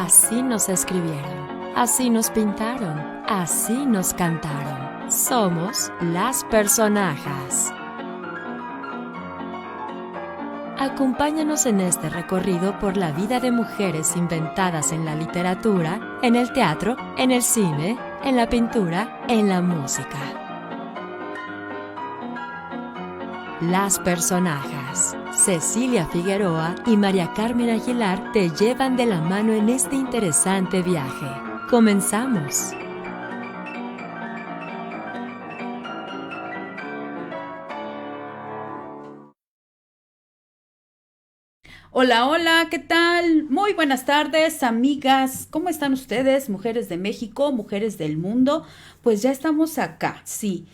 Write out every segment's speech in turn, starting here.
Así nos escribieron, así nos pintaron, así nos cantaron. Somos las personajes. Acompáñanos en este recorrido por la vida de mujeres inventadas en la literatura, en el teatro, en el cine, en la pintura, en la música. Las personajes. Cecilia Figueroa y María Carmen Aguilar te llevan de la mano en este interesante viaje. ¡Comenzamos! Hola, hola, ¿qué tal? Muy buenas tardes, amigas. ¿Cómo están ustedes, mujeres de México, mujeres del mundo? Pues ya estamos acá, sí.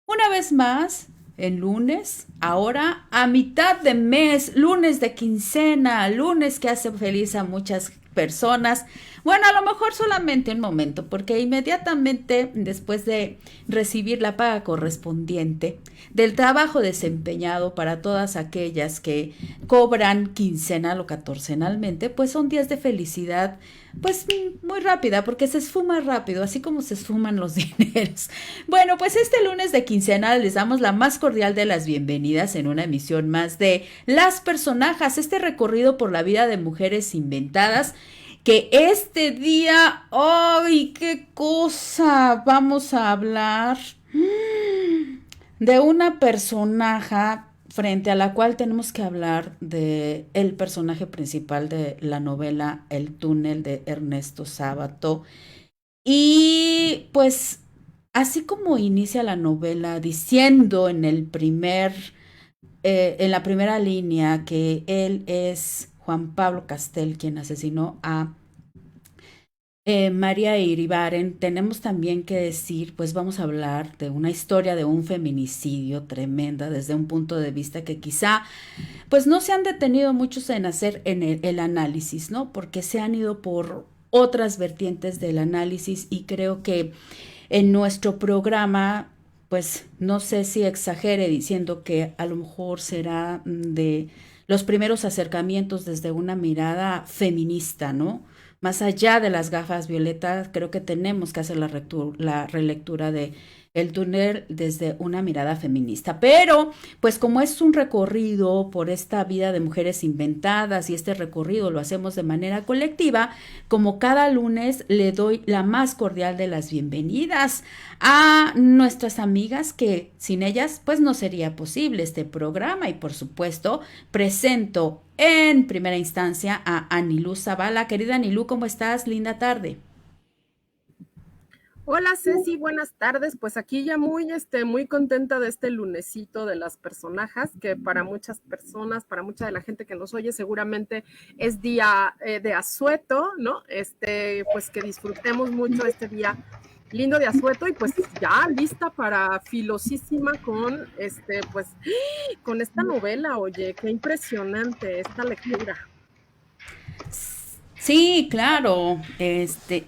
Una vez más, el lunes, ahora a mitad de mes, lunes de quincena, lunes que hace feliz a muchas personas. Bueno, a lo mejor solamente un momento, porque inmediatamente después de recibir la paga correspondiente del trabajo desempeñado para todas aquellas que cobran quincenal o catorcenalmente, pues son días de felicidad, pues muy rápida, porque se esfuma rápido, así como se esfuman los dineros. Bueno, pues este lunes de quincena les damos la más cordial de las bienvenidas en una emisión más de Las Personajes, este recorrido por la vida de mujeres inventadas, que este día, ¡ay, qué cosa! Vamos a hablar de una personaje frente a la cual tenemos que hablar de el personaje principal de la novela El túnel de Ernesto Sábato. Y pues así como inicia la novela diciendo en la primera línea que él es Juan Pablo Castel quien asesinó a María Iribarren, tenemos también que decir, pues vamos a hablar de una historia de un feminicidio tremenda desde un punto de vista que quizá pues no se han detenido muchos en hacer en el análisis, ¿no? Porque se han ido por otras vertientes del análisis y creo que en nuestro programa, pues no sé si exagere diciendo que a lo mejor será de los primeros acercamientos desde una mirada feminista, ¿no? Más allá de las gafas violetas, creo que tenemos que hacer la relectura de El túnel desde una mirada feminista. Pero, pues como es un recorrido por esta vida de mujeres inventadas y este recorrido lo hacemos de manera colectiva, como cada lunes le doy la más cordial de las bienvenidas a nuestras amigas que sin ellas pues no sería posible este programa y por supuesto presento en primera instancia a Anilú Zavala. Querida Anilú, ¿cómo estás? Linda tarde. Hola Ceci, buenas tardes. Pues aquí ya muy contenta de este lunesito de las personajes, que para muchas personas, para mucha de la gente que nos oye, seguramente es día de asueto, ¿no? Pues que disfrutemos mucho este día lindo de asueto y pues ya lista para filosísima con pues con esta novela. Oye, qué impresionante esta lectura. Sí, claro.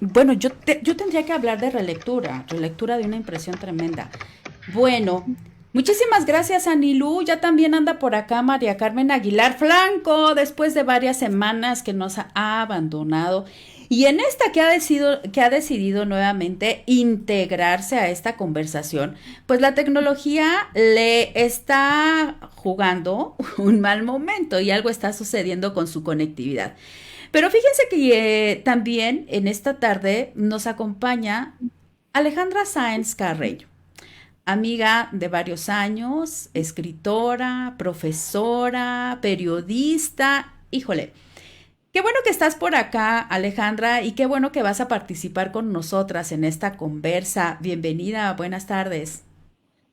Bueno, yo tendría que hablar de relectura de una impresión tremenda. Bueno, muchísimas gracias, Anilú. Ya también anda por acá María Carmen Aguilar Flanco, después de varias semanas que nos ha abandonado. Y en esta que ha decidido nuevamente integrarse a esta conversación, pues la tecnología le está jugando un mal momento y algo está sucediendo con su conectividad. Pero fíjense que también en esta tarde nos acompaña Alejandra Sáenz Carreño, amiga de varios años, escritora, profesora, periodista. Híjole, qué bueno que estás por acá, Alejandra, y qué bueno que vas a participar con nosotras en esta conversa. Bienvenida, buenas tardes.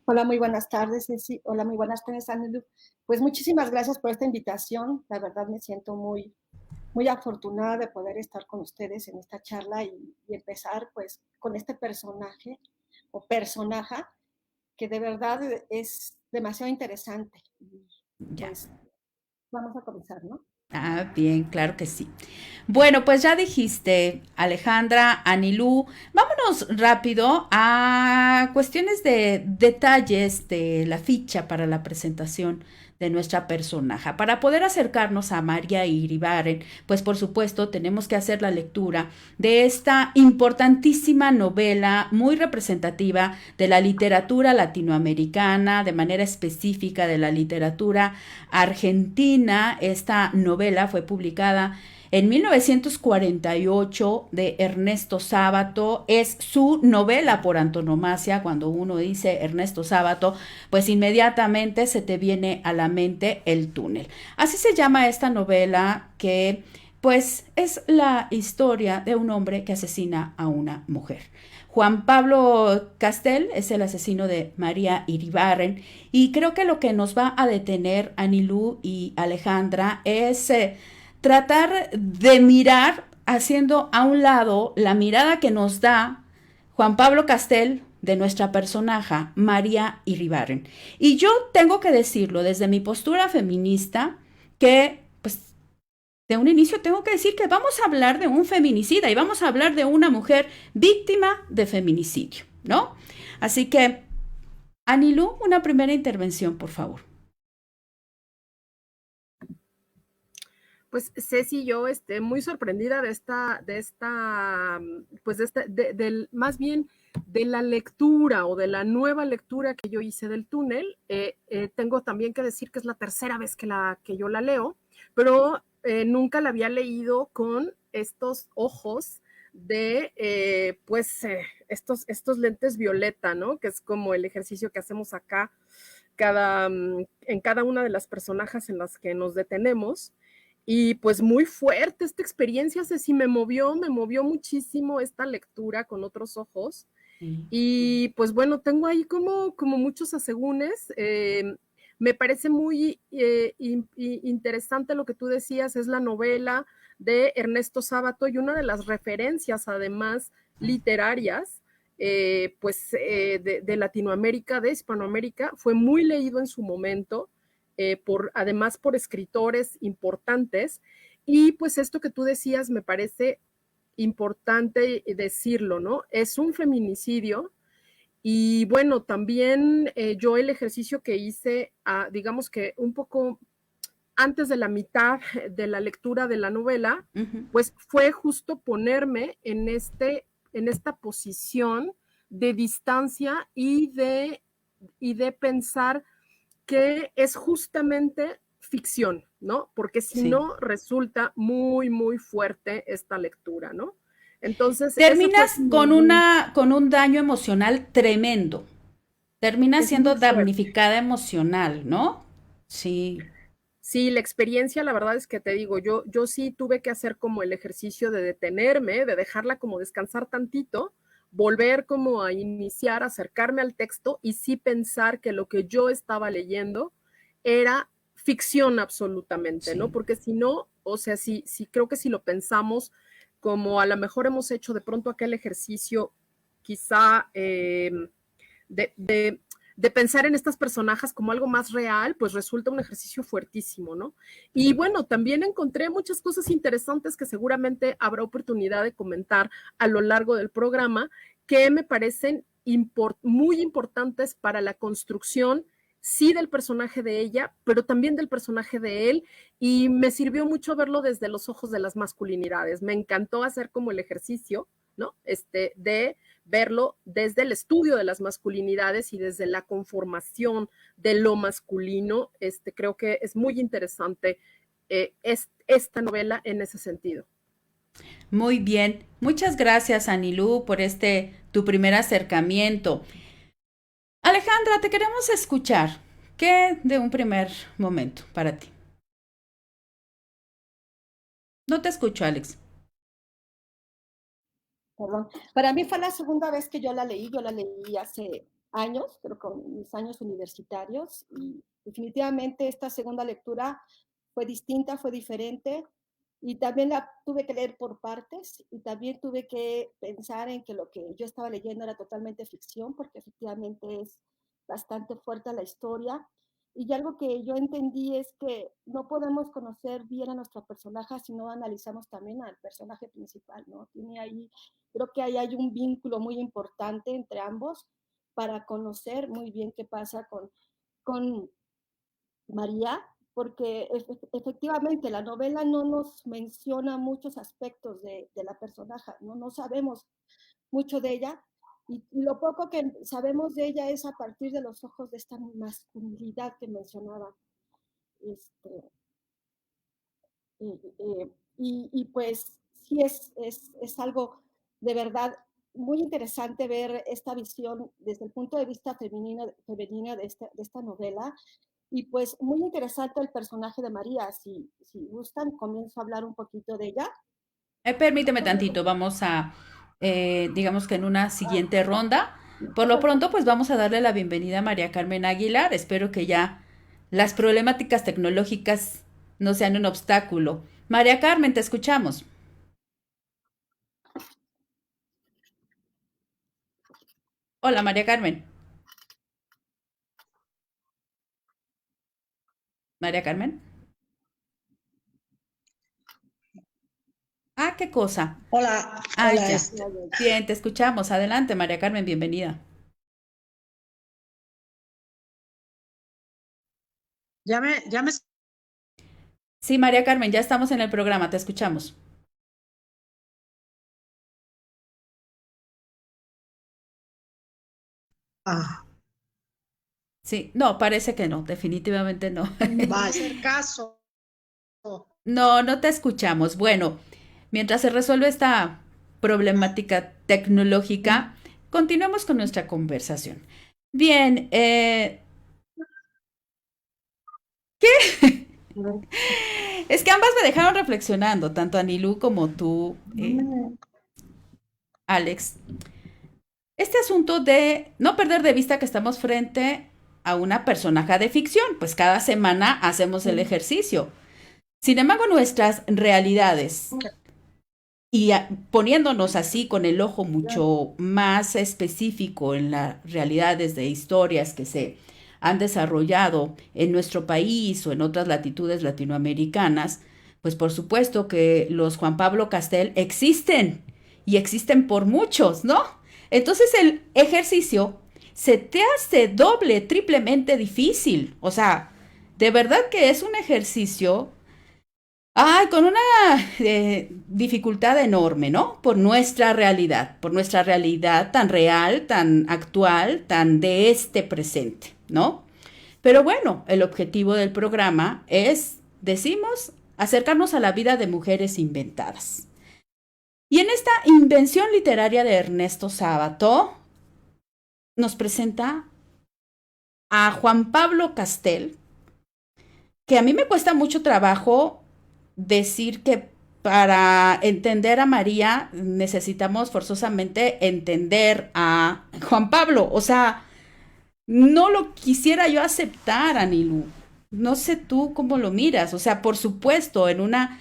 Hola, muy buenas tardes, Ceci. Hola, muy buenas tardes, Anelu. Pues muchísimas gracias por esta invitación. La verdad me siento muy afortunada de poder estar con ustedes en esta charla y empezar pues con este personaje o personaja que de verdad es demasiado interesante. Y Ya. pues vamos a comenzar, ¿no? Ah, bien, claro que sí. Bueno, pues ya dijiste, Alejandra, Anilú, vámonos rápido a cuestiones de detalles de la ficha para la presentación de nuestra personaje. Para poder acercarnos a María Iribarren, pues por supuesto tenemos que hacer la lectura de esta importantísima novela muy representativa de la literatura latinoamericana, de manera específica de la literatura argentina. Esta novela fue publicada en 1948 de Ernesto Sábato. Es su novela por antonomasia. Cuando uno dice Ernesto Sábato, pues inmediatamente se te viene a la mente El túnel. Así se llama esta novela, que pues es la historia de un hombre que asesina a una mujer. Juan Pablo Castel es el asesino de María Iribarren, y creo que lo que nos va a detener Anilú y Alejandra es tratar de mirar haciendo a un lado la mirada que nos da Juan Pablo Castel de nuestra personaje María Iribarren. Y yo tengo que decirlo desde mi postura feminista, que pues de un inicio tengo que decir que vamos a hablar de un feminicida y vamos a hablar de una mujer víctima de feminicidio, ¿no? Así que, Anilú, una primera intervención, por favor. Pues Ceci y yo muy sorprendida pues más bien de la lectura o de la nueva lectura que yo hice del túnel. Tengo también que decir que es la tercera vez que yo la leo, pero nunca la había leído con estos ojos de estos lentes violeta, ¿no? Que es como el ejercicio que hacemos acá en cada una de las personajes en las que nos detenemos. Y pues muy fuerte esta experiencia, Ceci, me movió muchísimo esta lectura con otros ojos. Y pues bueno, tengo ahí como muchos asegúnes. Me parece muy interesante lo que tú decías, es la novela de Ernesto Sábato y una de las referencias además literarias de Latinoamérica, de Hispanoamérica. Fue muy leído en su momento, además por escritores importantes. Y pues esto que tú decías me parece importante decirlo, ¿no? Es un feminicidio. Y bueno, también yo el ejercicio que hice, digamos que un poco antes de la mitad de la lectura de la novela, pues fue justo ponerme en esta posición de distancia y de pensar que es justamente ficción, ¿no? Porque si Sí. no, resulta muy, muy fuerte esta lectura, ¿no? Entonces, esa fue Terminas con un daño emocional tremendo. Terminas es muy siendo fuerte. damnificada emocional, ¿no? Sí, Sí, la experiencia, la verdad es que te digo, yo sí tuve que hacer como el ejercicio de detenerme, de dejarla como descansar tantito, volver como a iniciar, acercarme al texto y sí pensar que lo que yo estaba leyendo era ficción absolutamente, ¿no? sí. Porque si no, o sea, sí creo que si lo pensamos como a lo mejor hemos hecho de pronto aquel ejercicio quizá de, de, de pensar en estas personajes como algo más real, pues resulta un ejercicio fuertísimo, ¿no? Y bueno, también encontré muchas cosas interesantes que seguramente habrá oportunidad de comentar a lo largo del programa, que me parecen muy importantes para la construcción, sí, del personaje de ella, pero también del personaje de él, y me sirvió mucho verlo desde los ojos de las masculinidades. Me encantó hacer como el ejercicio, ¿no? De verlo desde el estudio de las masculinidades y desde la conformación de lo masculino. Creo que es muy interesante esta novela en ese sentido. Muy bien. Muchas gracias, Anilú, por tu primer acercamiento. Alejandra, te queremos escuchar. ¿Qué de un primer momento para ti? No te escucho, Alex. Perdón. Para mí fue la segunda vez que yo la leí hace años, pero con mis años universitarios, y definitivamente esta segunda lectura fue distinta, fue diferente, y también la tuve que leer por partes, y también tuve que pensar en que lo que yo estaba leyendo era totalmente ficción, porque efectivamente es bastante fuerte la historia, Y algo que yo entendí es que no podemos conocer bien a nuestro personaje si no analizamos también al personaje principal, ¿no? Tiene ahí, creo que ahí hay un vínculo muy importante entre ambos para conocer muy bien qué pasa con María, porque efectivamente la novela no nos menciona muchos aspectos de la personaje, ¿no? No sabemos mucho de ella, y lo poco que sabemos de ella es a partir de los ojos de esta masculinidad que mencionaba. Este, pues sí es algo de verdad muy interesante ver esta visión desde el punto de vista femenina de esta novela. Y pues muy interesante el personaje de María. Si gustan, comienzo a hablar un poquito de ella. Permíteme tantito, vamos a, digamos que en una siguiente ronda. Por lo pronto, pues vamos a darle la bienvenida a María Carmen Aguilar. Espero que ya las problemáticas tecnológicas no sean un obstáculo. María Carmen, te escuchamos. Hola, María Carmen. María Carmen. Ah, ¿qué cosa? Hola, Ah, hola, ya. Bien, te escuchamos. Adelante, María Carmen, bienvenida. ya me, Sí, María Carmen, ya estamos en el programa, te escuchamos. ah, Sí, no, parece que no, definitivamente no. va a hacer caso. No, no te escuchamos. Bueno, mientras se resuelve esta problemática tecnológica, continuamos con nuestra conversación. Bien, es que ambas me dejaron reflexionando, tanto Anilú como tú, Alex. Este asunto de no perder de vista que estamos frente a una personaje de ficción, pues cada semana hacemos el ejercicio. Sin embargo, nuestras realidades y poniéndonos así con el ojo mucho más específico en las realidades de historias que se han desarrollado en nuestro país o en otras latitudes latinoamericanas, pues por supuesto que los Juan Pablo Castel existen y existen por muchos, ¿no? Entonces el ejercicio se te hace doble, triplemente difícil. O sea, de verdad que es un ejercicio con una dificultad enorme, ¿no? Por nuestra realidad tan real, tan actual, tan de este presente, ¿no? Pero bueno, el objetivo del programa es, decimos, acercarnos a la vida de mujeres inventadas. Y en esta invención literaria de Ernesto Sábato, nos presenta a Juan Pablo Castel, que a mí me cuesta mucho trabajo decir que para entender a María necesitamos forzosamente entender a Juan Pablo. O sea, no lo quisiera yo aceptar, Anilú. No sé tú cómo lo miras. O sea, por supuesto, en una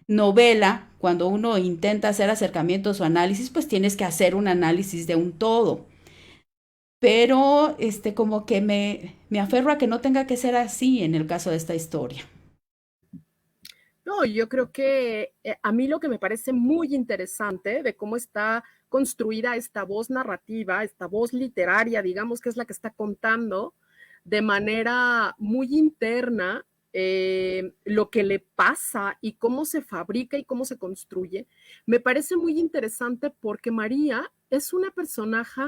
novela, cuando uno intenta hacer acercamientos o análisis, pues tienes que hacer un análisis de un todo. Pero como que me aferro a que no tenga que ser así en el caso de esta historia. No, yo creo que a mí lo que me parece muy interesante de cómo está construida esta voz narrativa, esta voz literaria, digamos que es la que está contando de manera muy interna lo que le pasa y cómo se fabrica y cómo se construye, me parece muy interesante porque María es una personaje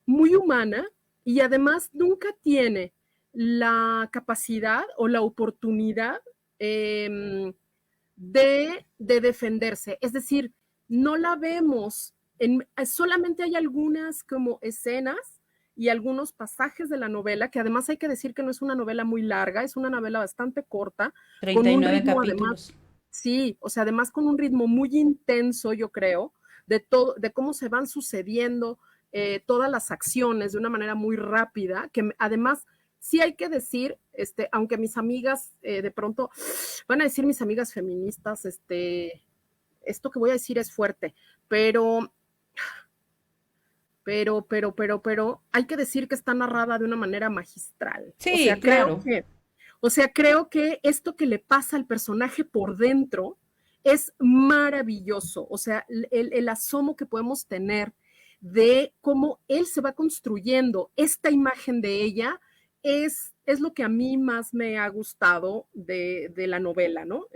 muy humana y además nunca tiene la capacidad o la oportunidad de defenderse. Es decir, no la vemos, solamente hay algunas como escenas y algunos pasajes de la novela, que además hay que decir que no es una novela muy larga, es una novela bastante corta, con un 39 ritmo capítulos. además, sí, o sea, además con un ritmo muy intenso, yo creo, de todo, de cómo se van sucediendo todas las acciones de una manera muy rápida, que además sí hay que decir, aunque mis amigas de pronto van a decir mis amigas feministas, esto que voy a decir es fuerte, pero pero hay que decir que está narrada de una manera magistral. O Sí, sea, claro. creo que esto que le pasa al personaje por dentro es maravilloso. O sea, el asomo que podemos tener de cómo él se va construyendo esta imagen de ella es lo que a mí más me ha gustado de la novela, ¿no?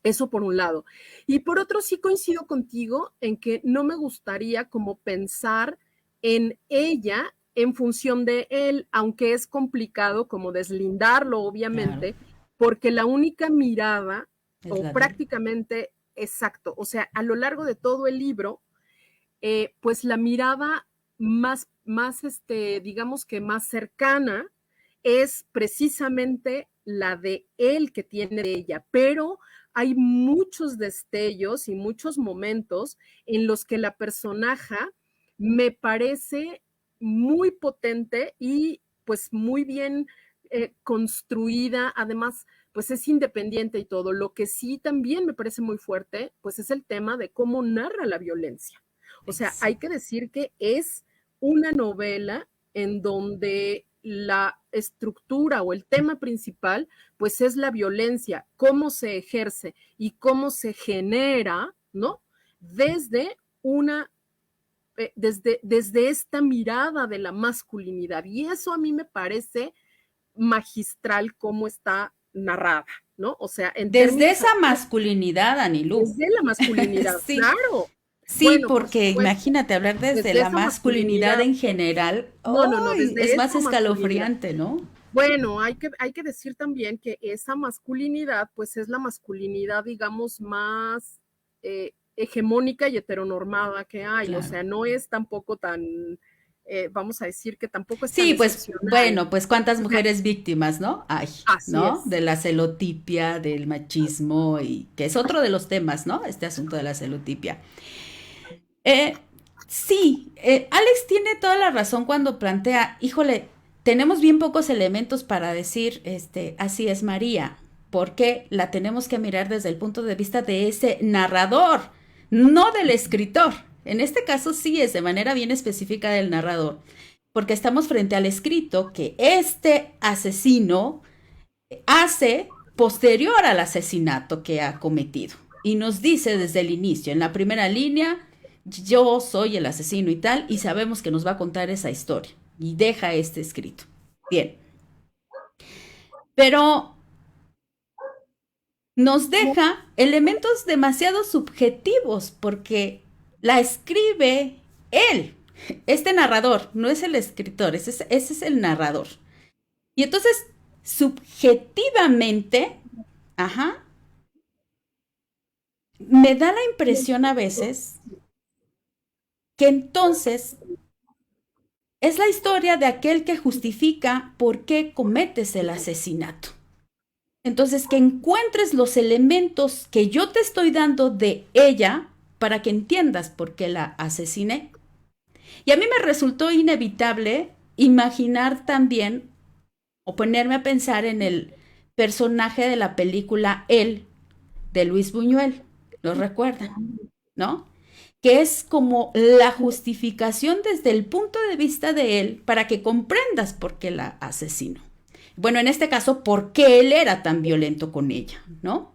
Eso por un lado. Y por otro, sí coincido contigo en que no me gustaría como pensar en ella en función de él, aunque es complicado como deslindarlo, Claro, obviamente, porque la única mirada, es o la de él. prácticamente exacto, o sea, a lo largo de todo el libro, pues la mirada digamos que más cercana es precisamente la de él que tiene de ella, pero hay muchos destellos y muchos momentos en los que la personaje me parece muy potente y pues muy bien construida, además pues es independiente y todo. Lo que sí también me parece muy fuerte, pues es el tema de cómo narra la violencia. O sea, hay que decir que es una novela en donde la estructura o el tema principal, pues es la violencia, cómo se ejerce y cómo se genera, ¿no? Desde una, desde esta mirada de la masculinidad. Y eso a mí me parece magistral cómo está narrada, ¿no? O sea, en Desde términos esa masculinidad, Anilú. desde la masculinidad, Sí, claro. sí, Bueno, por porque supuesto, imagínate hablar desde desde la esa masculinidad masculinidad, en general. no, ¡Ay! desde Es esa más masculinidad. escalofriante, ¿no? Bueno, hay que decir también que esa masculinidad, pues es la masculinidad, digamos, más hegemónica y heteronormada que hay. O Claro. sea, no es tampoco tan, vamos a decir que tampoco es tan Sí, pues excepcional. bueno, pues cuántas O sea, mujeres víctimas, ¿no? Hay, así ¿no? es. De la celotipia, del machismo y que es otro de los temas, ¿no? Este asunto de la celotipia. Eh, sí, Alex tiene toda la razón cuando plantea, híjole, tenemos bien pocos elementos para decir, así es María, porque la tenemos que mirar desde el punto de vista de ese narrador, no del escritor. En este caso sí es de manera bien específica del narrador, porque estamos frente al escrito que este asesino hace posterior al asesinato que ha cometido. Y nos dice desde el inicio, en la primera línea, yo soy el asesino y tal, y sabemos que nos va a contar esa historia. Y deja este escrito. Bien. Pero nos deja elementos demasiado subjetivos porque la escribe él, este narrador, no es el escritor, ese es el narrador. Y entonces, subjetivamente, ajá, me da la impresión a veces que entonces es la historia de aquel que justifica por qué cometes el asesinato. Entonces, que encuentres los elementos que yo te estoy dando de ella para que entiendas por qué la asesiné. Y a mí me resultó inevitable imaginar también o ponerme a pensar en el personaje de la película Él de Luis Buñuel. ¿Lo recuerdan? ¿No? Que es como la justificación desde el punto de vista de él para que comprendas por qué la asesinó. Bueno, en este caso, por qué él era tan violento con ella, ¿no?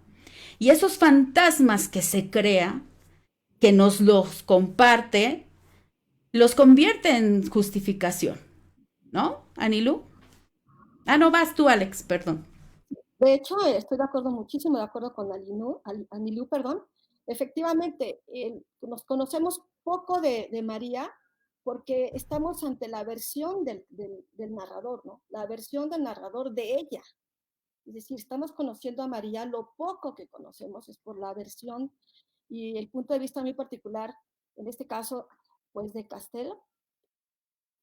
Y esos fantasmas que se crea, que nos los comparte, los convierte en justificación, ¿no? Anilú. Ah, no, vas tú, Alex, perdón. De hecho, estoy de acuerdo, muchísimo de acuerdo con Anilú, perdón. Efectivamente, nos conocemos poco de María porque estamos ante la versión del narrador, ¿no? La versión del narrador de ella. Es decir, estamos conociendo a María, lo poco que conocemos es por la versión y el punto de vista muy particular, en este caso, pues de Castelo.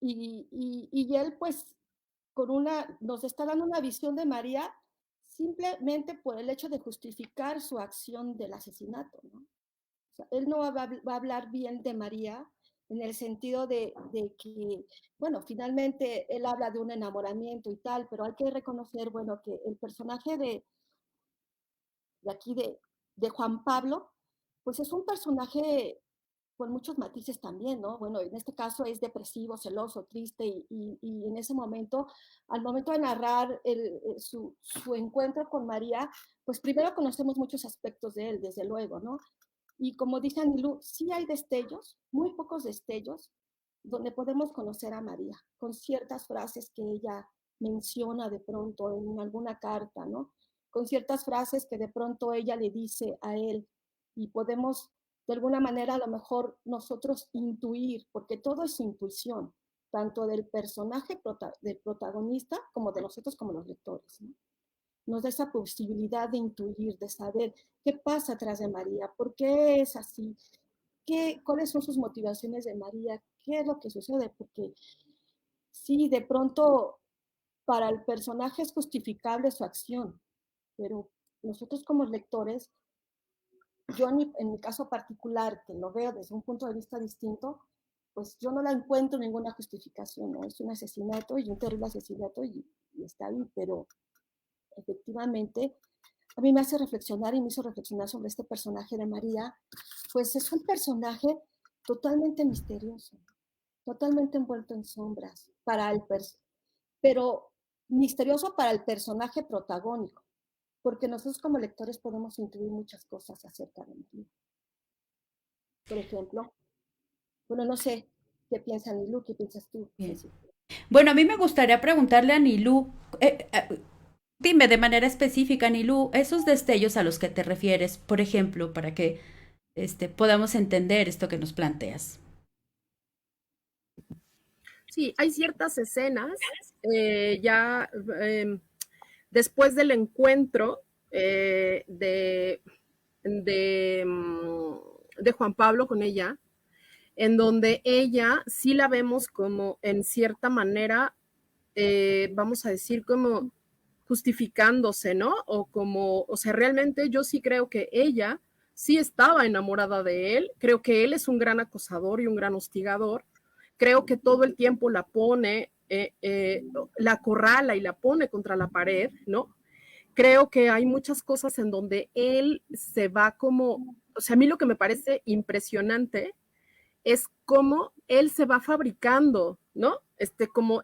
Y él, pues, nos está dando una visión de María simplemente por el hecho de justificar su acción del asesinato, ¿no? O sea, él no va a hablar bien de María en el sentido de que, bueno, finalmente él habla de un enamoramiento y tal, pero hay que reconocer, bueno, que el personaje de aquí de Juan Pablo, pues es un personaje con muchos matices también, ¿no? Bueno, en este caso es depresivo, celoso, triste y en ese momento, al momento de narrar su encuentro con María, pues primero conocemos muchos aspectos de él, desde luego, ¿no? Y como dice Anilú, sí hay destellos, muy pocos destellos, donde podemos conocer a María, con ciertas frases que ella menciona de pronto en alguna carta, ¿no? Con ciertas frases que de pronto ella le dice a él y podemos de alguna manera a lo mejor nosotros intuir, porque todo es intuición, tanto del personaje del protagonista como de nosotros como los lectores, ¿no? Nos da esa posibilidad de intuir, de saber qué pasa atrás de María, por qué es así, cuáles son sus motivaciones de María, qué es lo que sucede, porque sí, de pronto para el personaje es justificable su acción, pero nosotros como lectores, yo en mi caso particular, que lo veo desde un punto de vista distinto, pues yo no la encuentro ninguna justificación, ¿no? Es un asesinato y un terrible asesinato y está ahí, pero efectivamente a mí me hace reflexionar y me hizo reflexionar sobre este personaje de María, pues es un personaje totalmente misterioso, totalmente envuelto en sombras, pero misterioso para el personaje protagónico, porque nosotros como lectores podemos intuir muchas cosas acerca de María. Por ejemplo, bueno, no sé qué piensa Nilu, qué piensas tú, Bien. Ceci. Bueno, a mí me gustaría preguntarle a Nilú, dime de manera específica, Nilú, esos destellos a los que te refieres, por ejemplo, para que podamos entender esto que nos planteas. Sí, hay ciertas escenas ya después del encuentro de Juan Pablo con ella, en donde ella sí la vemos como en cierta manera, vamos a decir, como justificándose, ¿no? O como, o sea, realmente yo sí creo que ella sí estaba enamorada de él, creo que él es un gran acosador y un gran hostigador, creo que todo el tiempo la pone, la acorrala y la pone contra la pared, ¿no? Creo que hay muchas cosas en donde él se va como, o sea, a mí lo que me parece impresionante es cómo él se va fabricando, ¿no? Como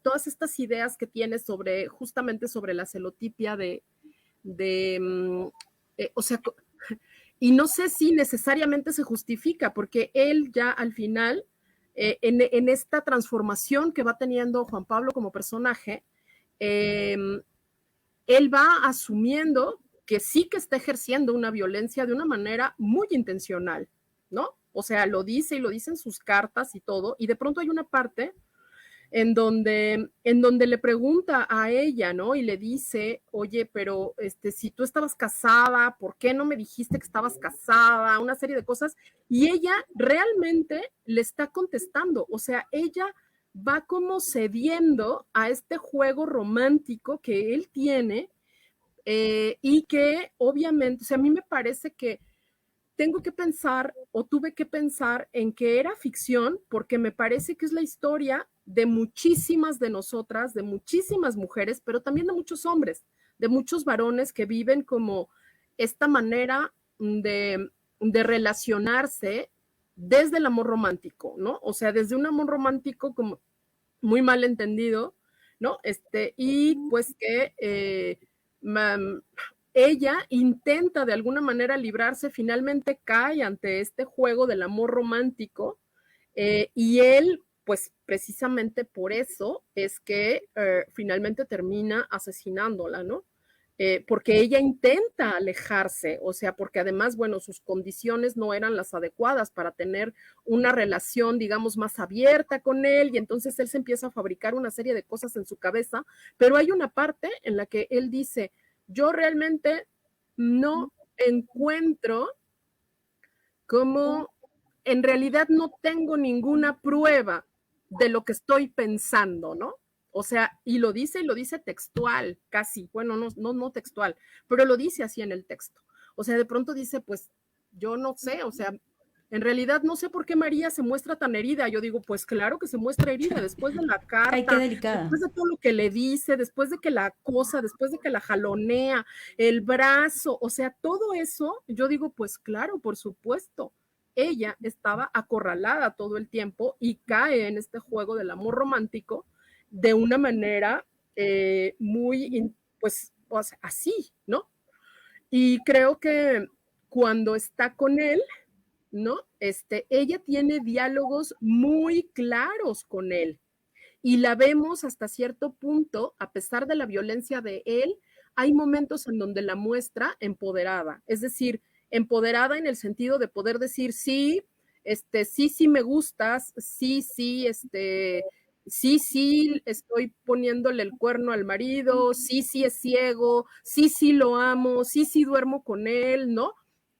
todas estas ideas que tiene sobre, justamente sobre la celotipia de o sea, y no sé si necesariamente se justifica, porque él ya al final, en esta transformación que va teniendo Juan Pablo como personaje, eh, él va asumiendo que sí que está ejerciendo una violencia de una manera muy intencional, ¿no? O sea, lo dice y lo dice en sus cartas y todo, y de pronto hay una parte en donde le pregunta a ella, ¿no? Y le dice, oye, pero si tú estabas casada, ¿por qué no me dijiste que estabas casada? Una serie de cosas. Y ella realmente le está contestando, o sea, ella va como cediendo a este juego romántico que él tiene y que obviamente, o sea, a mí me parece que tengo que pensar o tuve que pensar en que era ficción porque me parece que es la historia de muchísimas de nosotras, de muchísimas mujeres, pero también de muchos hombres, de muchos varones que viven como esta manera de relacionarse desde el amor romántico, ¿no? O sea, desde un amor romántico como muy mal entendido, ¿no? Y pues que ella intenta de alguna manera librarse, finalmente cae ante este juego del amor romántico y él, pues precisamente por eso es que finalmente termina asesinándola, ¿no? Porque ella intenta alejarse, o sea, porque además, bueno, sus condiciones no eran las adecuadas para tener una relación, digamos, más abierta con él, y entonces él se empieza a fabricar una serie de cosas en su cabeza, pero hay una parte en la que él dice, yo realmente no encuentro cómo, en realidad no tengo ninguna prueba de lo que estoy pensando, ¿no? O sea, y lo dice textual, casi, bueno, no textual, pero lo dice así en el texto. O sea, de pronto dice, pues, yo no sé, o sea, en realidad no sé por qué María se muestra tan herida. Yo digo, pues claro que se muestra herida después de la Ay, qué carta, delicada. después de todo lo que le dice, después de que la acosa, después de que la jalonea, el brazo, o sea, todo eso, yo digo, pues claro, por supuesto, ella estaba acorralada todo el tiempo y cae en este juego del amor romántico de una manera pues así, ¿no? Y creo que cuando está con él, ¿no? Ella tiene diálogos muy claros con él y la vemos hasta cierto punto, a pesar de la violencia de él, hay momentos en donde la muestra empoderada, es decir, empoderada en el sentido de poder decir, sí, sí me gustas, sí, estoy poniéndole el cuerno al marido, sí es ciego, sí lo amo, sí duermo con él, ¿no?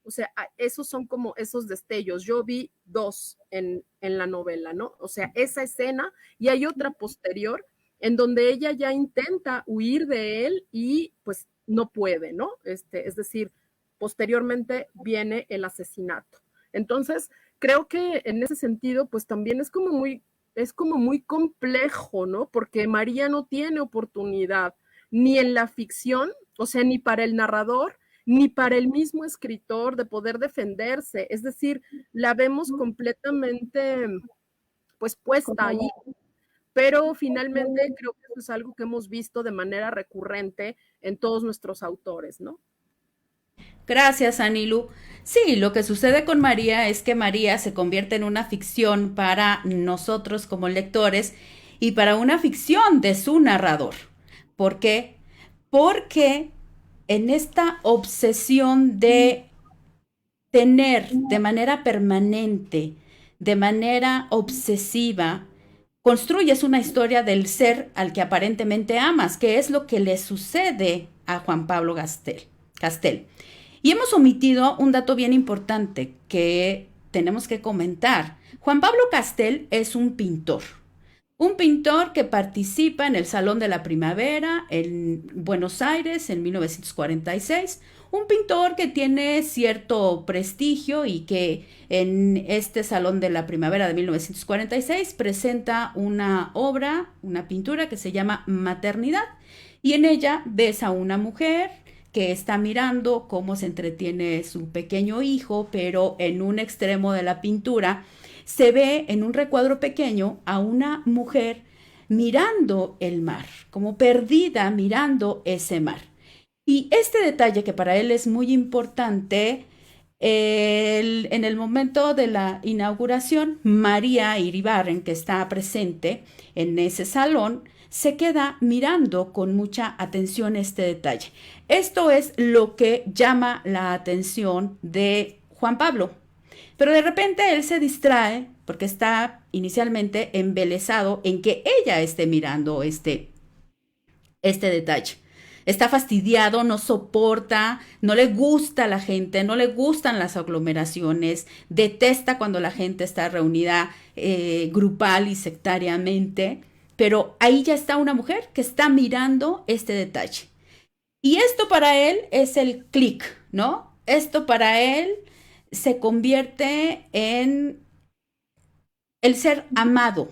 O sea, esos son como esos destellos. Yo vi dos en la novela, ¿no? O sea, esa escena y hay otra posterior en donde ella ya intenta huir de él y pues no puede, ¿no? Es decir, posteriormente viene el asesinato. Entonces, creo que en ese sentido, pues también es como muy complejo, ¿no? Porque María no tiene oportunidad ni en la ficción, o sea, ni para el narrador, ni para el mismo escritor de poder defenderse. Es decir, la vemos completamente pues puesta ahí, pero finalmente creo que eso es algo que hemos visto de manera recurrente en todos nuestros autores, ¿no? Gracias, Anilu. Sí, lo que sucede con María es que María se convierte en una ficción para nosotros como lectores y para una ficción de su narrador. ¿Por qué? Porque en esta obsesión de tener de manera permanente, de manera obsesiva, construyes una historia del ser al que aparentemente amas, que es lo que le sucede a Juan Pablo Castel. Y hemos omitido un dato bien importante que tenemos que comentar. Juan Pablo Castel es un pintor que participa en el Salón de la Primavera en Buenos Aires en 1946, un pintor que tiene cierto prestigio y que en este Salón de la Primavera de 1946 presenta una obra, una pintura que se llama Maternidad, y en ella ves a una mujer que está mirando cómo se entretiene su pequeño hijo, pero en un extremo de la pintura se ve en un recuadro pequeño a una mujer mirando el mar, como perdida mirando ese mar. Y este detalle que para él es muy importante, en el momento de la inauguración, María Iribarren, que está presente en ese salón, se queda mirando con mucha atención este detalle. Esto es lo que llama la atención de Juan Pablo. Pero de repente él se distrae porque está inicialmente embelesado en que ella esté mirando este detalle. Está fastidiado, no soporta, no le gusta a la gente, no le gustan las aglomeraciones, detesta cuando la gente está reunida grupal y sectariamente, pero ahí ya está una mujer que está mirando este detalle. Y esto para él es el clic, ¿no? Esto para él se convierte en el ser amado.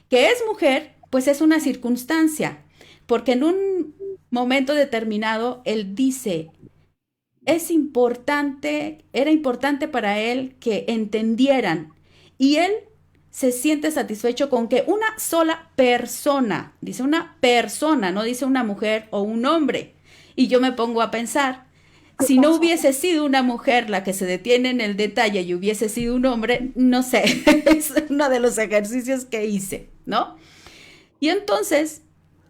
Que es mujer, pues es una circunstancia, porque en un momento determinado él dice, era importante para él que entendieran, y él se siente satisfecho con que una sola persona, dice una persona, no dice una mujer o un hombre, y yo me pongo a pensar, si no hubiese sido una mujer la que se detiene en el detalle y hubiese sido un hombre, no sé, es uno de los ejercicios que hice, ¿no? Y entonces,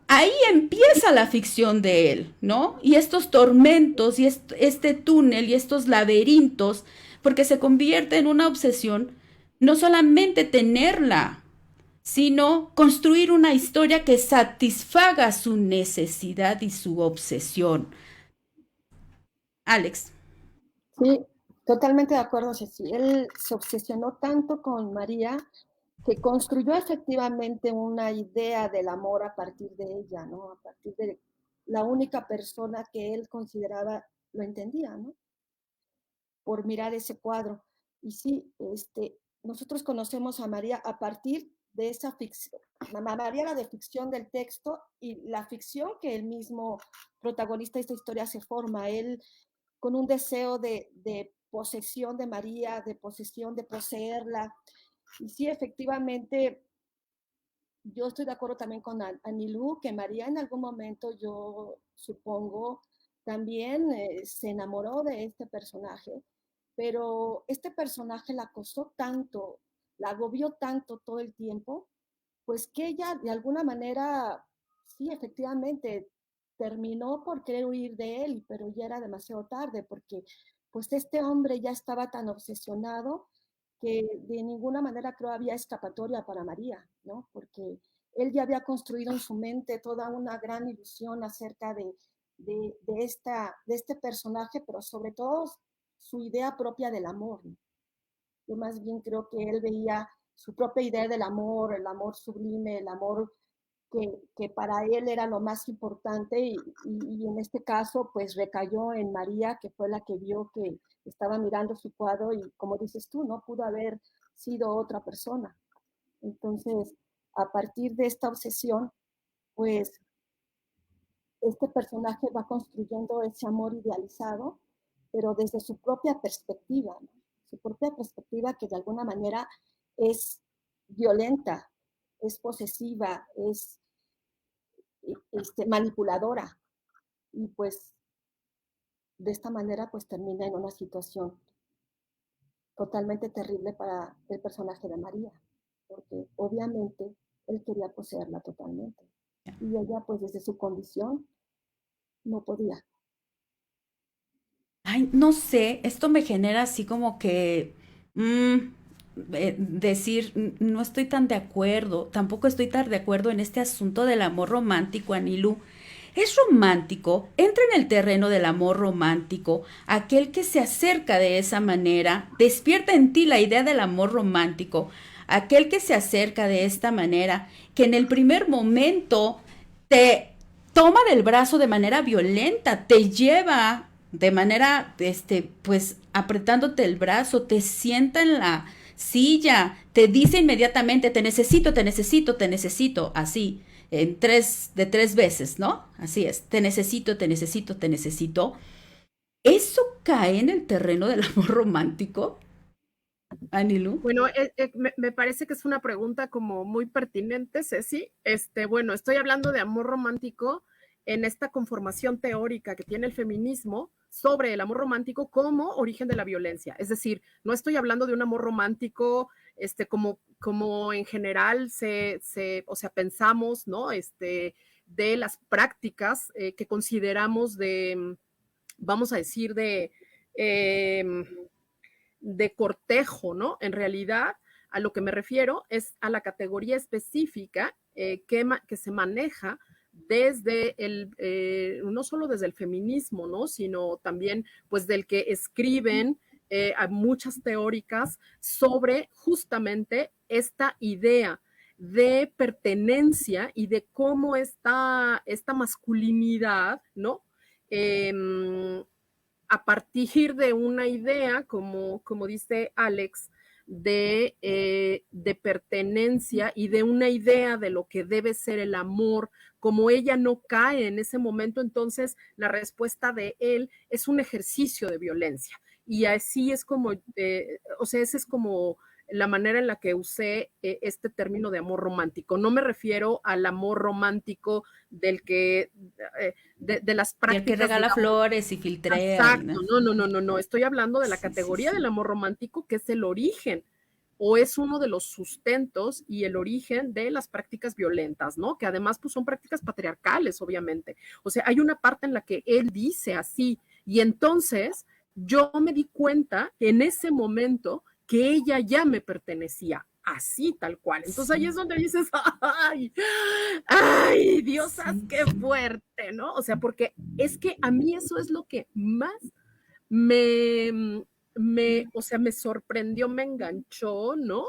ahí empieza la ficción de él, ¿no? Y estos tormentos y este túnel y estos laberintos, porque se convierte en una obsesión, no solamente tenerla, sino construir una historia que satisfaga su necesidad y su obsesión. Alex. Sí, totalmente de acuerdo, Ceci. Él se obsesionó tanto con María que construyó efectivamente una idea del amor a partir de ella, ¿no? A partir de la única persona que él consideraba lo entendía, ¿no? Por mirar ese cuadro. Y sí, nosotros conocemos a María a partir de esa ficción. María era de ficción del texto y la ficción que el mismo protagonista de esta historia se forma. Él con un deseo de posesión de María, de posesión, de poseerla. Y sí, efectivamente, yo estoy de acuerdo también con Anilú, que María en algún momento, yo supongo, también se enamoró de este personaje, pero este personaje la acosó tanto, la agobió tanto todo el tiempo, pues que ella de alguna manera, sí, efectivamente, terminó por querer huir de él, pero ya era demasiado tarde, porque pues este hombre ya estaba tan obsesionado que de ninguna manera creo había escapatoria para María, ¿no? Porque él ya había construido en su mente toda una gran ilusión acerca de este personaje, pero sobre todo su idea propia del amor, ¿no? Yo más bien creo que él veía su propia idea del amor, el amor sublime, el amor que para él era lo más importante y en este caso pues recayó en María, que fue la que vio que estaba mirando su cuadro y como dices tú, no pudo haber sido otra persona. Entonces, a partir de esta obsesión, pues este personaje va construyendo ese amor idealizado, pero desde su propia perspectiva, ¿no? Su propia perspectiva que de alguna manera es violenta, es posesiva, es manipuladora. Y pues de esta manera pues termina en una situación totalmente terrible para el personaje de María, porque obviamente él quería poseerla totalmente. Y ella pues desde su condición no podía. Ay, no sé, esto me genera así como que decir, no estoy tan de acuerdo, tampoco estoy tan de acuerdo en este asunto del amor romántico, Anilú. Es romántico, entra en el terreno del amor romántico, aquel que se acerca de esa manera, despierta en ti la idea del amor romántico, aquel que se acerca de esta manera, que en el primer momento te toma del brazo de manera violenta, te lleva de manera, pues apretándote el brazo, te sienta en la silla, te dice inmediatamente, te necesito, te necesito, te necesito, así de tres veces, ¿no? Así es, te necesito, te necesito, te necesito. ¿Eso cae en el terreno del amor romántico, Anilu? Bueno, me parece que es una pregunta como muy pertinente, Ceci. Bueno, estoy hablando de amor romántico en esta conformación teórica que tiene el feminismo sobre el amor romántico como origen de la violencia. Es decir, no estoy hablando de un amor romántico como en general o sea, pensamos, ¿no? De las prácticas que consideramos vamos a decir, de cortejo, ¿no? En realidad, a lo que me refiero es a la categoría específica que se maneja desde no solo desde el feminismo, ¿no? Sino también, pues, del que escriben a muchas teóricas sobre justamente esta idea de pertenencia y de cómo esta masculinidad, ¿no? A partir de una idea, como dice Alex, de pertenencia y de una idea de lo que debe ser el amor, como ella no cae en ese momento, entonces la respuesta de él es un ejercicio de violencia. Y así es como, o sea, ese es como la manera en la que usé este término de amor romántico. No me refiero al amor romántico del que, de las prácticas. Y el que regala flores y filtrea. Exacto, no. Estoy hablando de la categoría del amor romántico, que es el origen o es uno de los sustentos y el origen de las prácticas violentas, ¿no? Que además pues son prácticas patriarcales, obviamente. O sea, hay una parte en la que él dice así y entonces yo me di cuenta en ese momento que ella ya me pertenecía, así tal cual. Entonces ahí es donde dices, ay, diosas, qué fuerte, ¿no? O sea, porque es que a mí eso es lo que más o sea, me sorprendió, me enganchó, ¿no?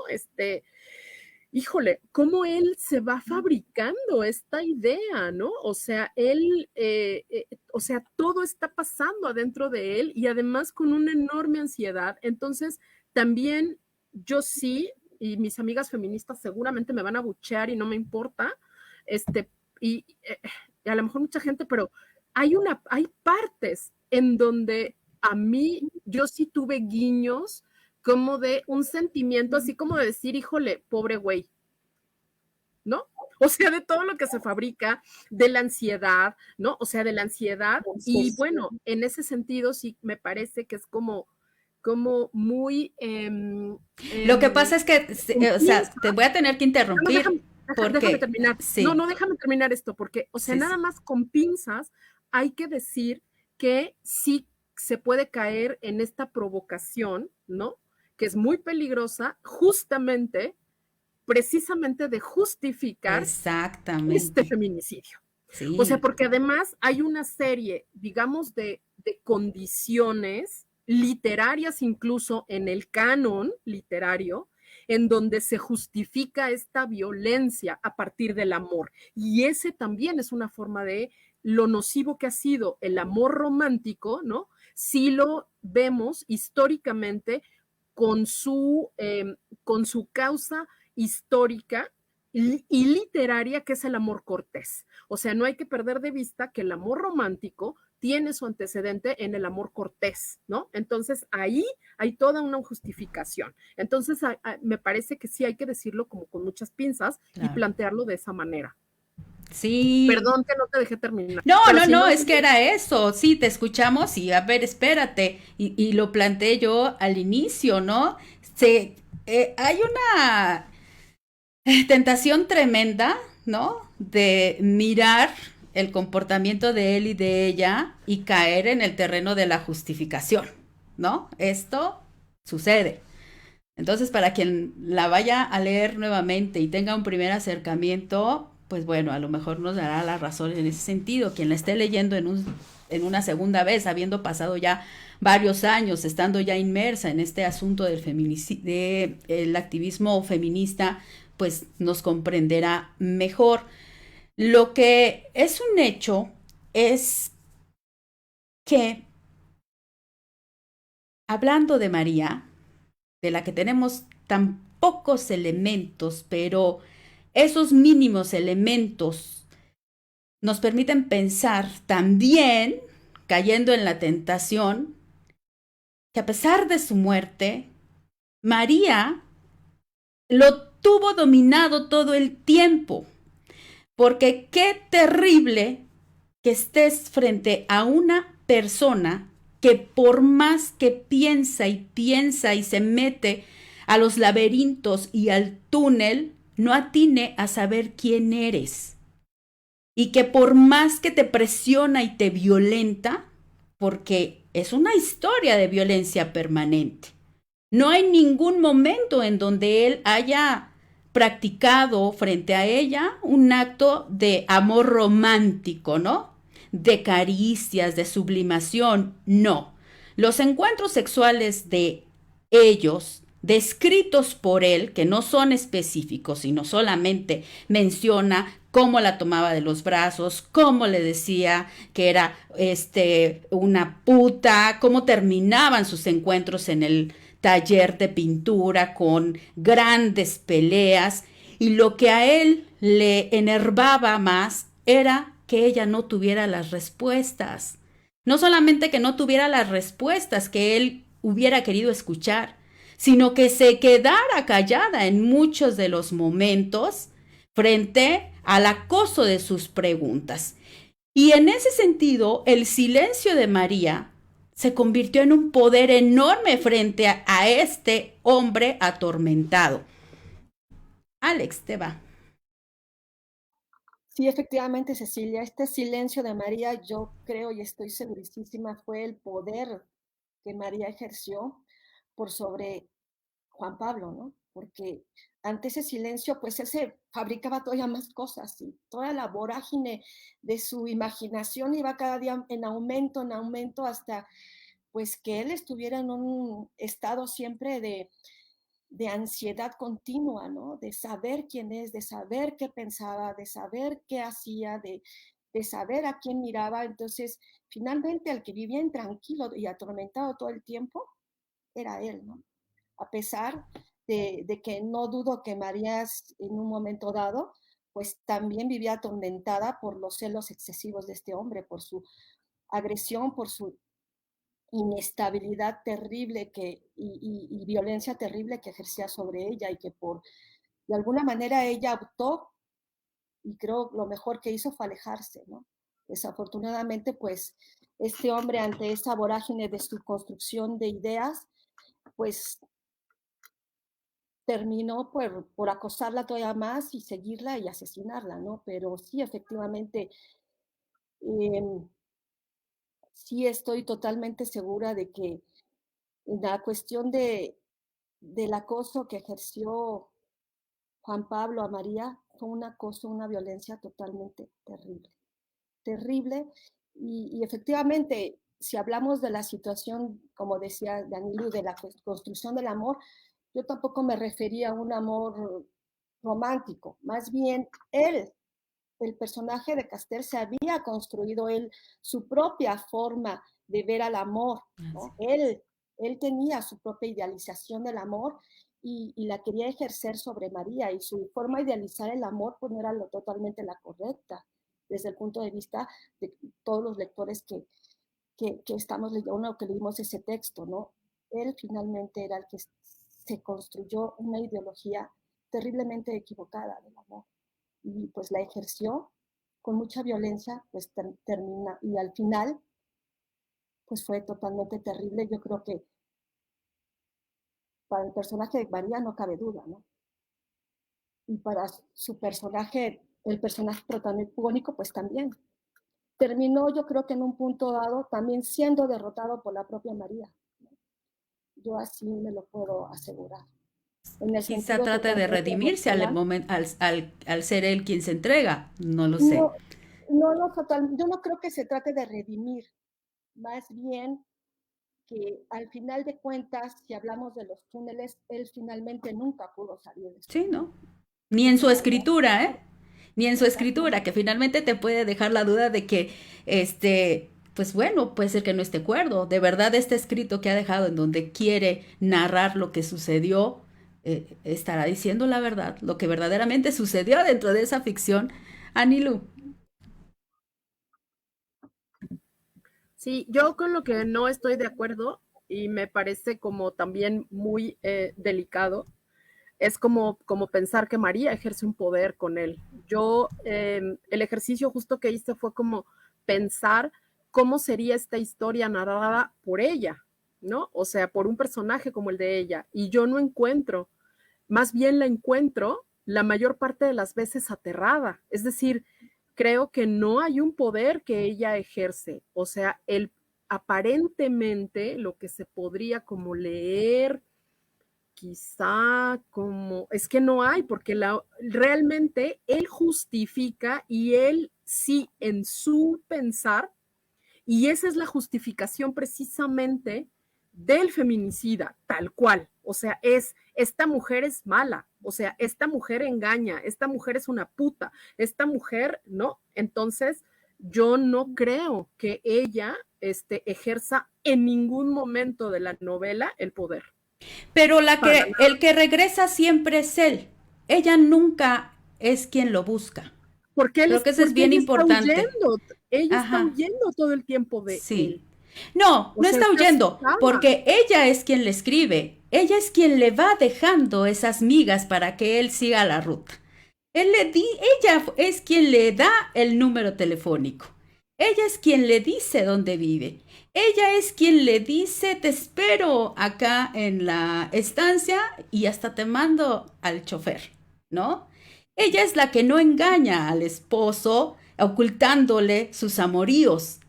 Híjole, cómo él se va fabricando esta idea, ¿no? O sea, él, o sea, todo está pasando adentro de él y además con una enorme ansiedad. Entonces, también yo sí, y mis amigas feministas seguramente me van a buchear y no me importa, y a lo mejor mucha gente, pero hay partes en donde a mí, yo sí tuve guiños como de un sentimiento así como de decir, híjole, pobre güey, ¿no? O sea, de todo lo que se fabrica, de la ansiedad, ¿no? O sea, de la ansiedad. Y bueno, en ese sentido sí me parece que es como muy... Lo que pasa es que, o sea, te voy a tener que no, interrumpir déjame porque terminar. sí, No, déjame terminar esto, porque, o sea, sí, nada sí. más con pinzas hay que decir que sí se puede caer en esta provocación, ¿no? Que es muy peligrosa, justamente, precisamente de justificar este Exactamente. feminicidio. O sea, Sí, porque además hay una serie, digamos, de condiciones literarias, incluso en el canon literario, en donde se justifica esta violencia a partir del amor. Y ese también es una forma de lo nocivo que ha sido el amor romántico, ¿no? Si lo vemos históricamente con su causa histórica y literaria, que es el amor cortés. O sea, no hay que perder de vista que el amor romántico tiene su antecedente en el amor cortés, ¿no? Entonces ahí hay toda una justificación. Entonces me parece que sí hay que decirlo como con muchas pinzas y claro. plantearlo de esa manera. Sí. Perdón que no te dejé terminar, No, pero no, si no, no, es que era eso. Sí, te escuchamos y a ver, espérate. Y lo planteé yo al inicio, ¿no? Hay una tentación tremenda, ¿no? De mirar el comportamiento de él y de ella y caer en el terreno de la justificación, ¿no? Esto sucede. Entonces, para quien la vaya a leer nuevamente y tenga un primer acercamiento, pues bueno, a lo mejor nos dará la razón en ese sentido. Quien la esté leyendo en una segunda vez, habiendo pasado ya varios años, estando ya inmersa en este asunto del del activismo feminista, pues nos comprenderá mejor. Lo que es un hecho es que, hablando de María, de la que tenemos tan pocos elementos, pero esos mínimos elementos nos permiten pensar también, cayendo en la tentación, que a pesar de su muerte, María lo tuvo dominado todo el tiempo, porque qué terrible que estés frente a una persona que por más que piensa y se mete a los laberintos y al túnel, no atine a saber quién eres. Y que por más que te presiona y te violenta, porque es una historia de violencia permanente, no hay ningún momento en donde él haya practicado frente a ella un acto de amor romántico, ¿no? De caricias, de sublimación, no. Los encuentros sexuales de ellos, descritos por él, que no son específicos, sino solamente menciona cómo la tomaba de los brazos, cómo le decía que era una puta, cómo terminaban sus encuentros en el taller de pintura con grandes peleas, y lo que a él le enervaba más era que ella no tuviera las respuestas. No solamente que no tuviera las respuestas que él hubiera querido escuchar, sino que se quedara callada en muchos de los momentos frente al acoso de sus preguntas. Y en ese sentido, el silencio de María se convirtió en un poder enorme frente a este hombre atormentado. Alex, te va. Sí, efectivamente, Cecilia, este silencio de María, yo creo y estoy segurísima, fue el poder que María ejerció por sobre Juan Pablo, ¿no? Porque ante ese silencio, pues él se fabricaba todavía más cosas y toda la vorágine de su imaginación iba cada día en aumento, hasta pues que él estuviera en un estado siempre de ansiedad continua, ¿no? De saber quién es, de saber qué pensaba, de saber qué hacía, de saber a quién miraba. Entonces, finalmente, el que vivía intranquilo y atormentado todo el tiempo era él, ¿no? A pesar de que no dudo que María en un momento dado, pues también vivía atormentada por los celos excesivos de este hombre, por su agresión, por su inestabilidad terrible y violencia terrible que ejercía sobre ella y que de alguna manera ella optó, y creo lo mejor que hizo fue alejarse, ¿no? Desafortunadamente, pues, este hombre ante esa vorágine de su construcción de ideas, pues terminó por acosarla todavía más y seguirla y asesinarla, ¿no? Pero sí, efectivamente, eh, sí estoy totalmente segura de que la cuestión del acoso que ejerció Juan Pablo a María fue un acoso, una violencia totalmente terrible, terrible. Y efectivamente, si hablamos de la situación, como decía Danilu, de la construcción del amor, yo tampoco me refería a un amor romántico, más bien él, el personaje de Castel, se había construido él su propia forma de ver al amor, ¿no? Él tenía su propia idealización del amor y la quería ejercer sobre María, y su forma de idealizar el amor pues no era totalmente la correcta desde el punto de vista de todos los lectores que estamos leyendo, que leímos ese texto, ¿no? Él finalmente era el que se construyó una ideología terriblemente equivocada del amor y pues la ejerció con mucha violencia, pues termina, y al final pues fue totalmente terrible. Yo creo que para el personaje de María no cabe duda, ¿no? Y para su personaje, el personaje protagónico, pues también. Terminó, yo creo que en un punto dado, también siendo derrotado por la propia María. Yo así me lo puedo asegurar. En el Quizá sentido trate de totalmente redimirse emocional. al ser él quien se entrega, no lo sé. No, yo no creo que se trate de redimir, más bien que al final de cuentas, si hablamos de los túneles, él finalmente nunca pudo salir de esos Sí, túneles. ¿no? Ni en su Nunca, ¿no? escritura, ¿eh? Ni en su escritura, Exactamente. que finalmente te puede dejar la duda de que, pues bueno, puede ser que no esté de acuerdo. De verdad, este escrito que ha dejado en donde quiere narrar lo que sucedió, estará diciendo la verdad, lo que verdaderamente sucedió dentro de esa ficción. Anilu. Sí, yo con lo que no estoy de acuerdo y me parece como también muy delicado, es como pensar que María ejerce un poder con él. El ejercicio justo que hice fue como pensar cómo sería esta historia narrada por ella, ¿no? O sea, por un personaje como el de ella. Y yo no encuentro, más bien la encuentro la mayor parte de las veces aterrada. Es decir, creo que no hay un poder que ella ejerce. O sea, aparentemente lo que se podría como leer, quizá como, es que no hay, porque realmente él justifica y él sí en su pensar, y esa es la justificación precisamente del feminicida, tal cual. O sea, esta mujer es mala, o sea, esta mujer engaña, esta mujer es una puta, esta mujer, ¿no? Entonces, yo no creo que ella ejerza en ningún momento de la novela el poder. Pero Para el que regresa siempre es él. Ella nunca es quien lo busca. Creo que eso es porque bien importante. ella está Ajá. huyendo todo el tiempo de Sí. él, No, o no sea, está está huyendo, asustada. porque ella es quien le escribe, ella es quien le va dejando esas migas para que él siga la ruta. Ella es quien le da el número telefónico. Ella es quien le dice dónde vive. Ella es quien le dice, te espero acá en la estancia y hasta te mando al chofer, ¿no? Ella es la que no engaña al esposo ocultándole sus amoríos.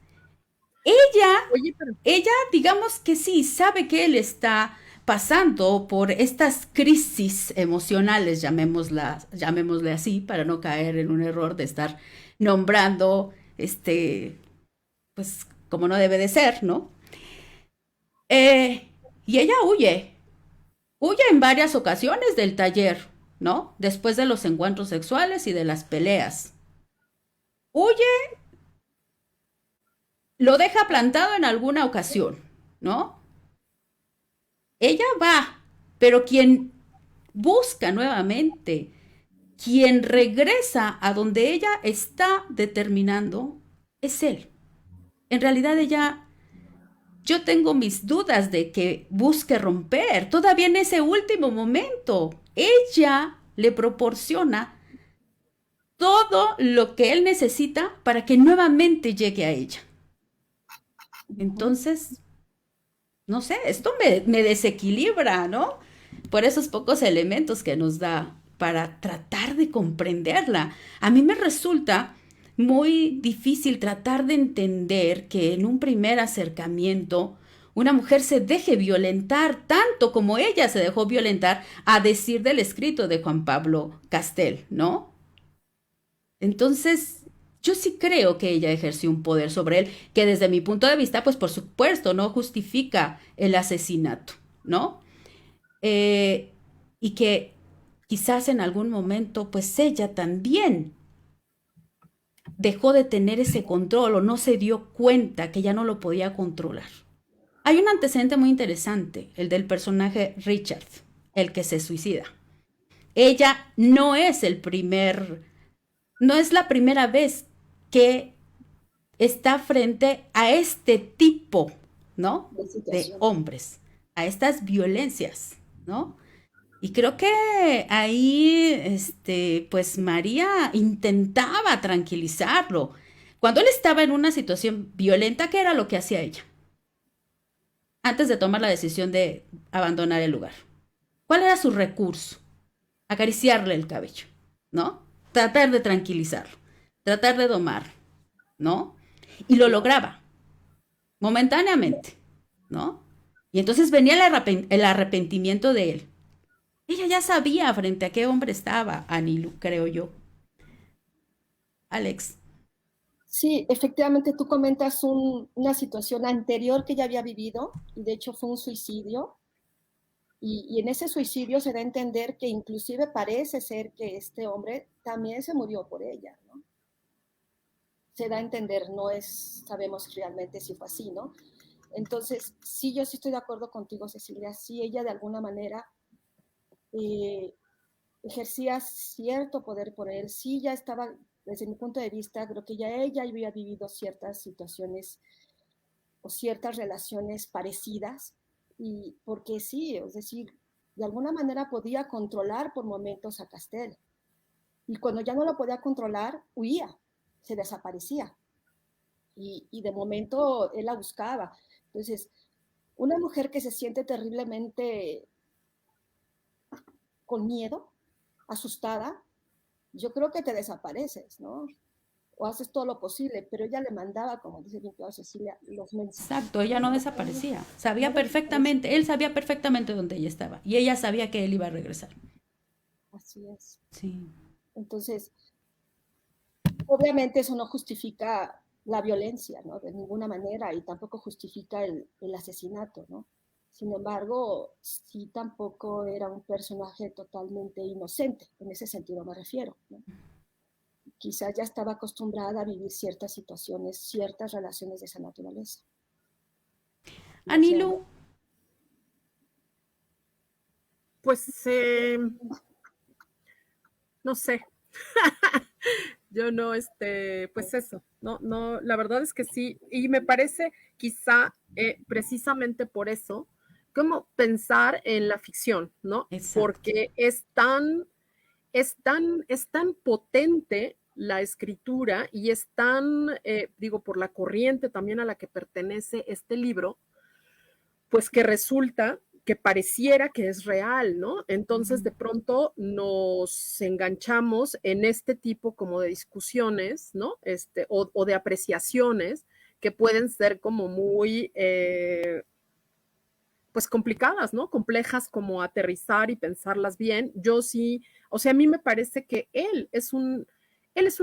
Ella, Oye, pero ella, digamos que sí, sabe que él está pasando por estas crisis emocionales, llamémosle así, para no caer en un error de estar nombrando, pues como no debe de ser, ¿no? Y ella huye en varias ocasiones del taller, ¿no? Después de los encuentros sexuales y de las peleas. Huye, lo deja plantado en alguna ocasión, ¿no? Ella va, pero quien busca nuevamente, quien regresa a donde ella está determinando, es él. En realidad ella yo tengo mis dudas de que busque romper. Todavía en ese último momento, ella le proporciona todo lo que él necesita para que nuevamente llegue a ella. Entonces, no sé, esto me desequilibra, ¿no? Por esos pocos elementos que nos da para tratar de comprenderla. A mí me resulta muy difícil tratar de entender que en un primer acercamiento una mujer se deje violentar tanto como ella se dejó violentar, a decir del escrito de Juan Pablo Castel, ¿no? Entonces, yo sí creo que ella ejerció un poder sobre él, que desde mi punto de vista, pues por supuesto, no justifica el asesinato, ¿no? Y que quizás en algún momento, pues ella también dejó de tener ese control o no se dio cuenta que ya no lo podía controlar. Hay un antecedente muy interesante, el del personaje Richard, el que se suicida. Ella no es no es la primera vez que está frente a este tipo, ¿no? De hombres, a estas violencias, ¿no? Y creo que ahí, pues María intentaba tranquilizarlo. Cuando él estaba en una situación violenta, ¿qué era lo que hacía ella? Antes de tomar la decisión de abandonar el lugar. ¿Cuál era su recurso? Acariciarle el cabello, ¿no? Tratar de tranquilizarlo, tratar de domarlo, ¿no? Y lo lograba, momentáneamente, ¿no? Y entonces venía el arrepentimiento de él. Ella ya sabía frente a qué hombre estaba, Anilu, creo yo. Alex. Sí, efectivamente tú comentas una situación anterior que ella había vivido, y de hecho fue un suicidio, y en ese suicidio se da a entender que inclusive parece ser que este hombre también se murió por ella, ¿no? Se da a entender, sabemos realmente si fue así, ¿no? Entonces, sí, yo sí estoy de acuerdo contigo, Cecilia, sí, ella de alguna manera ejercía cierto poder por él, sí, ya estaba, desde mi punto de vista, creo que ya ella había vivido ciertas situaciones o ciertas relaciones parecidas, y porque sí, es decir, de alguna manera podía controlar por momentos a Castel, y cuando ya no lo podía controlar, huía, se desaparecía, y de momento él la buscaba. Entonces, una mujer que se siente terriblemente con miedo, asustada, yo creo que te desapareces, ¿no? O haces todo lo posible, pero ella le mandaba, como dice bien claro Cecilia, los mensajes. Exacto, ella no desaparecía, sabía perfectamente, él sabía perfectamente dónde ella estaba y ella sabía que él iba a regresar. Así es. Sí. Entonces, obviamente eso no justifica la violencia, ¿no? De ninguna manera, y tampoco justifica el asesinato, ¿no? Sin embargo, sí tampoco era un personaje totalmente inocente, en ese sentido me refiero, ¿no? Quizás ya estaba acostumbrada a vivir ciertas situaciones, ciertas relaciones de esa naturaleza. Anilu. Pues, no sé. Yo no, pues eso, no, la verdad es que sí, y me parece quizá precisamente por eso, como pensar en la ficción, ¿no? Exacto. Porque es tan potente la escritura y es tan, digo, por la corriente también a la que pertenece este libro, pues que resulta que pareciera que es real, ¿no? Entonces, de pronto nos enganchamos en este tipo como de discusiones, ¿no? O de apreciaciones que pueden ser como muy, pues complicadas, ¿no? Complejas como aterrizar y pensarlas bien. Yo sí, o sea, a mí me parece que él es un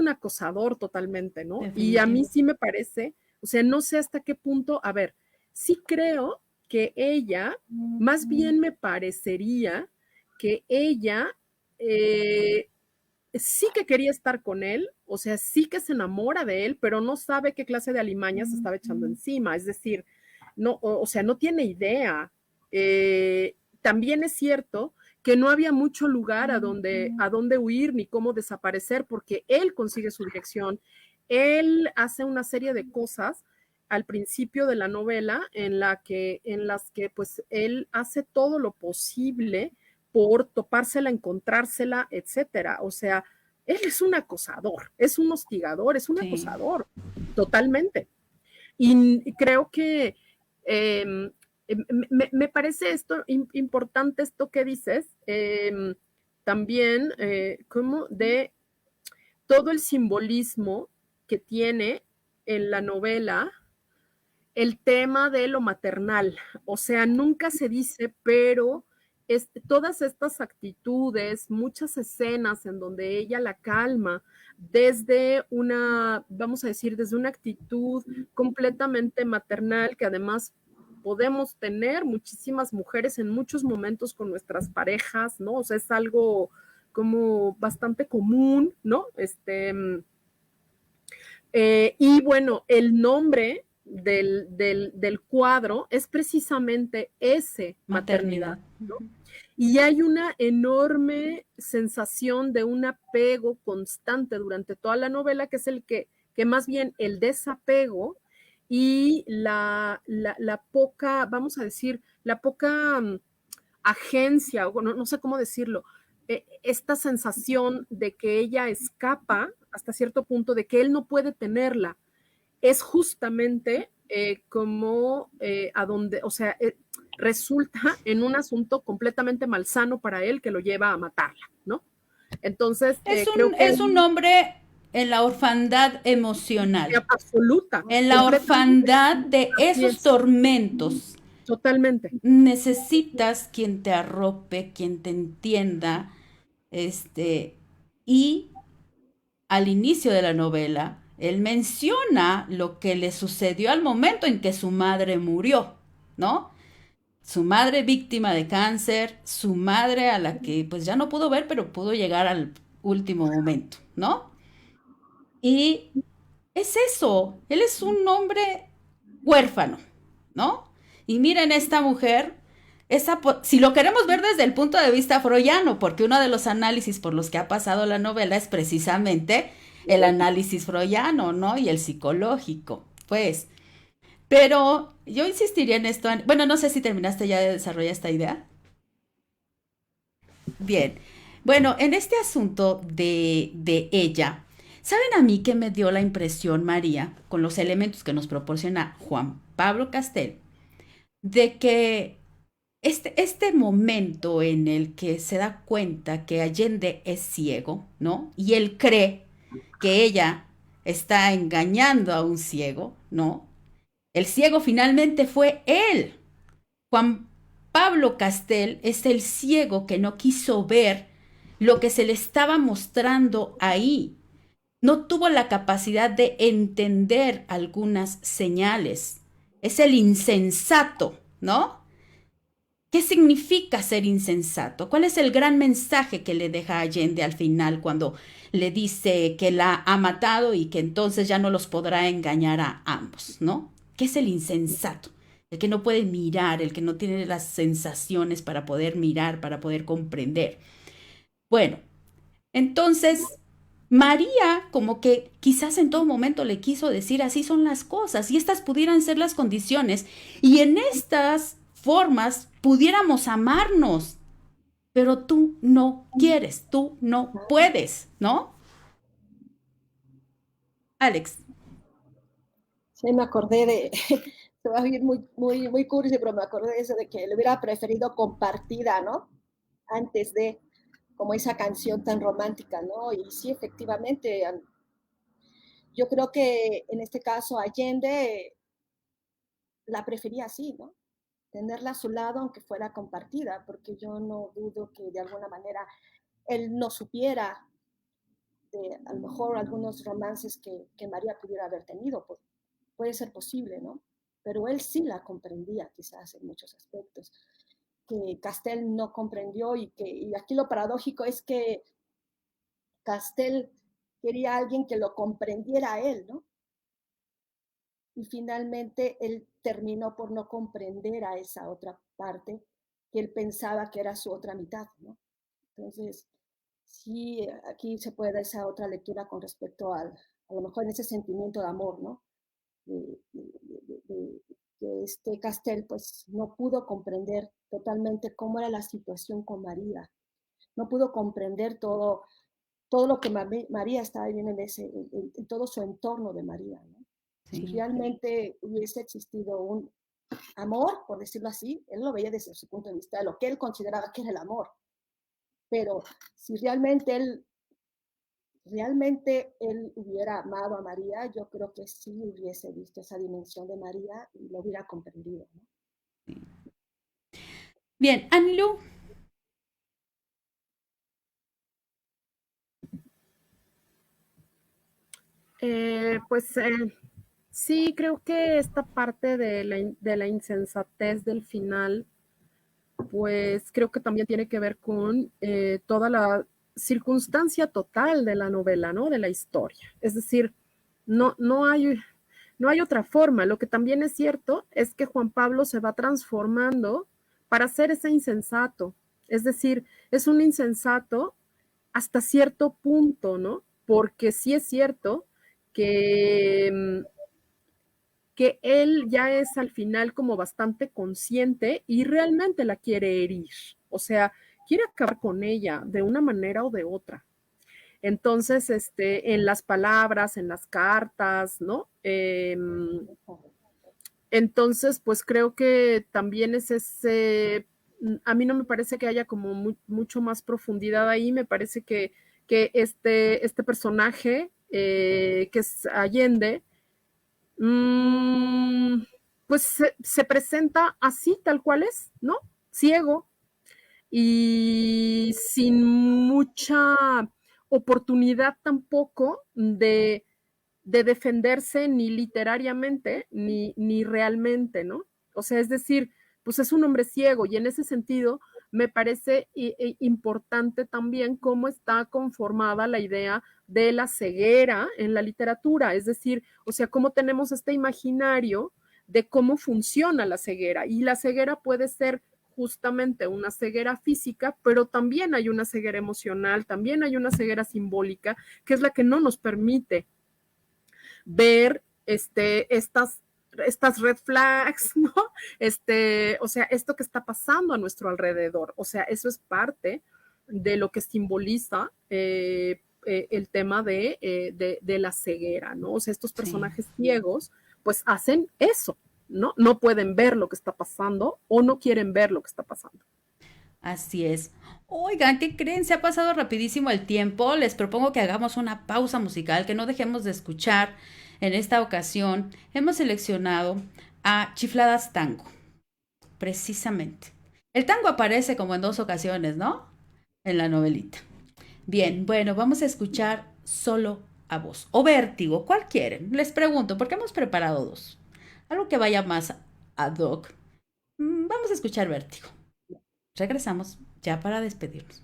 acosador totalmente, ¿no? Y a mí sí me parece, o sea, no sé hasta qué punto, a ver, sí creo que ella, más bien me parecería que ella sí que quería estar con él, o sea, sí que se enamora de él, pero no sabe qué clase de alimañas se estaba echando encima, es decir, no, o sea, no tiene idea. También es cierto que no había mucho lugar a donde huir ni cómo desaparecer, porque él consigue su dirección, él hace una serie de cosas al principio de la novela en las que pues él hace todo lo posible por topársela, encontrársela, etcétera. O sea, él es un acosador, es un hostigador, es un acosador, totalmente. Y creo que me parece esto importante, esto que dices, también como de todo el simbolismo que tiene en la novela el tema de lo maternal. O sea, nunca se dice, pero todas estas actitudes, muchas escenas en donde ella la calma desde una, vamos a decir, desde una actitud completamente maternal, que además podemos tener muchísimas mujeres en muchos momentos con nuestras parejas, ¿no? O sea, es algo como bastante común, ¿no? Y bueno, el nombre del cuadro es precisamente ese, maternidad, ¿no? Y hay una enorme sensación de un apego constante durante toda la novela, que es el que más bien el desapego y la poca, vamos a decir, la poca agencia, o no sé cómo decirlo, esta sensación de que ella escapa hasta cierto punto, de que él no puede tenerla, es justamente como a donde, o sea, resulta en un asunto completamente malsano para él que lo lleva a matarla, ¿no? Entonces, creo que es un hombre en la orfandad emocional, absoluta, en la orfandad de esos tormentos. Totalmente. Necesitas quien te arrope, quien te entienda, y al inicio de la novela, él menciona lo que le sucedió al momento en que su madre murió, ¿no? Su madre víctima de cáncer, su madre a la que pues ya no pudo ver, pero pudo llegar al último momento, ¿no? Y es eso, él es un hombre huérfano, ¿no? Y miren esta mujer, si lo queremos ver desde el punto de vista freudiano, porque uno de los análisis por los que ha pasado la novela es precisamente el análisis freudiano, ¿no? Y el psicológico, pues. Pero yo insistiría en esto. Bueno, no sé si terminaste ya de desarrollar esta idea. Bien. Bueno, en este asunto de ella, ¿saben a mí que me dio la impresión, María, con los elementos que nos proporciona Juan Pablo Castel, de que este momento en el que se da cuenta que Allende es ciego, ¿no? Y él cree que ella está engañando a un ciego, ¿no? El ciego finalmente fue él. Juan Pablo Castel es el ciego que no quiso ver lo que se le estaba mostrando ahí. No tuvo la capacidad de entender algunas señales. Es el insensato, ¿no? ¿Qué significa ser insensato? ¿Cuál es el gran mensaje que le deja Allende al final cuando le dice que la ha matado y que entonces ya no los podrá engañar a ambos, ¿no? ¿Qué es el insensato? El que no puede mirar, el que no tiene las sensaciones para poder mirar, para poder comprender. Bueno, entonces María como que quizás en todo momento le quiso decir así son las cosas y estas pudieran ser las condiciones y en estas formas pudiéramos amarnos, pero tú no quieres, tú no puedes, ¿no? Alex. Sí, me acordé de, se va a oír muy cursi, pero me acordé de eso, de que le hubiera preferido compartida, ¿no? Antes de, como esa canción tan romántica, ¿no? Y sí, efectivamente, yo creo que en este caso Allende la prefería así, ¿no? Tenerla a su lado aunque fuera compartida, porque yo no dudo que de alguna manera él no supiera de a lo mejor algunos romances que María pudiera haber tenido, pues, puede ser posible, ¿no? Pero él sí la comprendía quizás en muchos aspectos, que Castel no comprendió y aquí lo paradójico es que Castel quería a alguien que lo comprendiera a él, ¿no? Y finalmente él terminó por no comprender a esa otra parte que él pensaba que era su otra mitad, ¿no? Entonces, sí, aquí se puede dar esa otra lectura con respecto a lo mejor en ese sentimiento de amor, ¿no? De Castel pues no pudo comprender totalmente cómo era la situación con María, no pudo comprender todo lo que María estaba viviendo en todo su entorno de María, ¿no? Si Sí. realmente hubiese existido un amor, por decirlo así, él lo veía desde su punto de vista, de lo que él consideraba que era el amor. Pero si realmente él hubiera amado a María, yo creo que sí hubiese visto esa dimensión de María y lo hubiera comprendido, ¿no? Bien, Anilú. Pues sí, creo que esta parte de la insensatez del final, pues creo que también tiene que ver con toda la circunstancia total de la novela, ¿no? De la historia. Es decir, no hay otra forma. Lo que también es cierto es que Juan Pablo se va transformando para ser ese insensato. Es decir, es un insensato hasta cierto punto, ¿no? Porque sí es cierto que él ya es al final como bastante consciente y realmente la quiere herir. O sea, quiere acabar con ella de una manera o de otra. Entonces, en las palabras, en las cartas, ¿no? Entonces, pues creo que también es a mí no me parece que haya como mucho más profundidad ahí, me parece que este personaje, que es Allende, pues se presenta así, tal cual es, ¿no? Ciego y sin mucha oportunidad tampoco de defenderse ni literariamente ni realmente, ¿no? O sea, es decir, pues es un hombre ciego y en ese sentido me parece importante también cómo está conformada la idea de la ceguera en la literatura, es decir, o sea, cómo tenemos este imaginario de cómo funciona la ceguera y la ceguera puede ser justamente una ceguera física, pero también hay una ceguera emocional, también hay una ceguera simbólica, que es la que no nos permite ver estas red flags, ¿no? O sea, esto que está pasando a nuestro alrededor, o sea, eso es parte de lo que simboliza el tema de la ceguera, ¿no? O sea, estos personajes ciegos, pues hacen eso, ¿no? No pueden ver lo que está pasando o no quieren ver lo que está pasando. Así es. Oigan, ¿qué creen? Se ha pasado rapidísimo el tiempo. Les propongo que hagamos una pausa musical, que no dejemos de escuchar. En esta ocasión hemos seleccionado a Chifladas Tango, precisamente. El tango aparece como en 2 ocasiones, ¿no? En la novelita. Bien, bueno, vamos a escuchar Solo a Vos o Vértigo. ¿Cuál quieren? Les pregunto, porque hemos preparado 2. Algo que vaya más ad hoc. Vamos a escuchar Vértigo. Regresamos ya para despedirnos.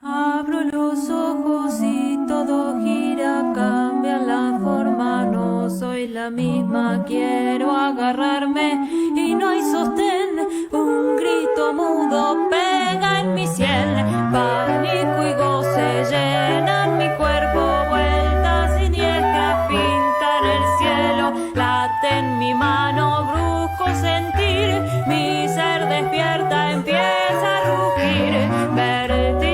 Abro los ojos y todo gira, cambia la forma, no soy la misma, quiero agarrarme y no hay sostén, un grito mudo pega en mi sien, pánico y goce llenan mi cuerpo, vueltas siniestras pintan el cielo, late en mi mano, brusco sentir, mi ser despierta, empieza a rugir, vértigo.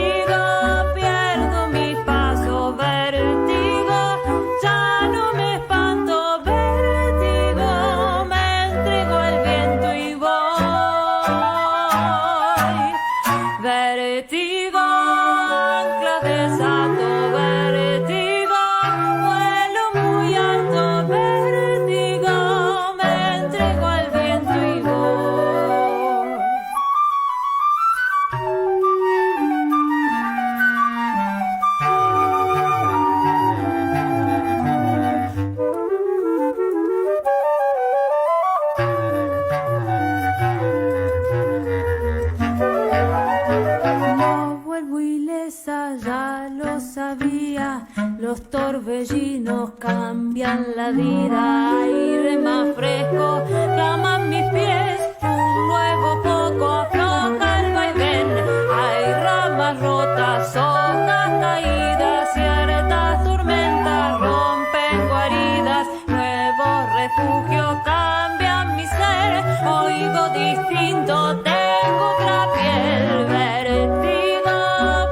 Los torbellinos cambian la vida, aire más fresco, claman mis pies, un nuevo poco afloja el vaivén, hay ramas rotas, hojas caídas, ciertas tormentas rompen guaridas, nuevos refugio cambian mi ser, oigo distinto, tengo otra piel, vértigo,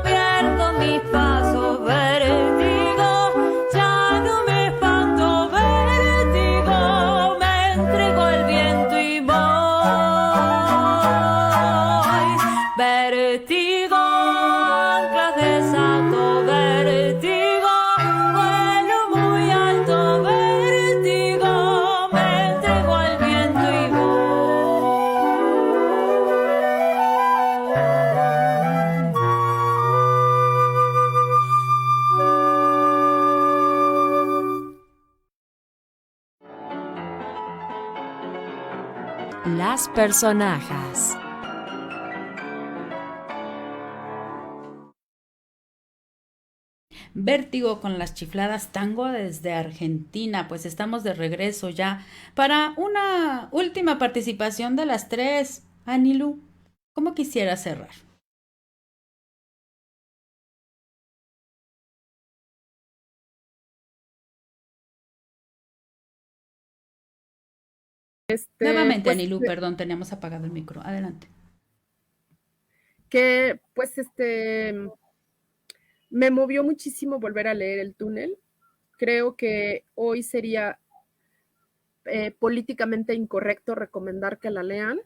pierdo mis pasos, vértigo, ya no me espanto, vértigo, me entrego al viento y voy, vértigo, anclas desato, vértigo, vuelo muy alto, vértigo, me entrego al viento y voy. Las personajes. Vértigo con las chifladas tango desde Argentina. Pues estamos de regreso ya para una última participación de las tres. Anilú, ¿cómo quisiera cerrar? Nuevamente, Pues Anilú, perdón, teníamos apagado el micro. Adelante. que pues me movió muchísimo volver a leer El túnel. Creo que hoy sería políticamente incorrecto recomendar que la lean.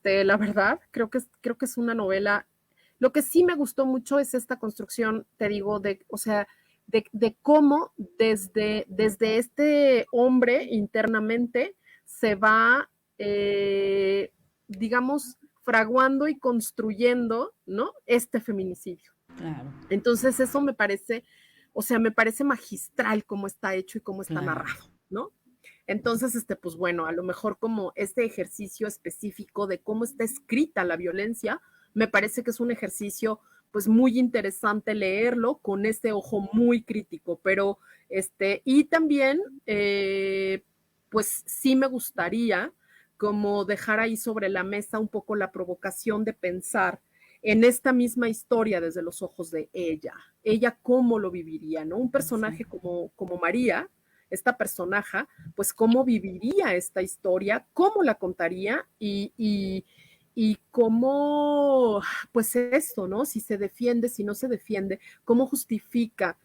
La verdad, creo que es una novela. Lo que sí me gustó mucho es esta construcción, te digo, o sea, de cómo desde este hombre internamente se va, digamos, fraguando y construyendo, ¿no? Este feminicidio. Claro, Entonces eso me parece, o sea, me parece magistral cómo está hecho y cómo está claro. narrado, ¿no? Entonces, pues bueno, a lo mejor como este ejercicio específico de cómo está escrita la violencia, me parece que es un ejercicio pues muy interesante leerlo con este ojo muy crítico, pero y también pues sí me gustaría como dejar ahí sobre la mesa un poco la provocación de pensar en esta misma historia desde los ojos de ella cómo lo viviría, ¿no? Un personaje como María, esta personaje, pues cómo viviría esta historia, cómo la contaría y cómo, pues esto, ¿no? Si se defiende, si no se defiende, cómo justifica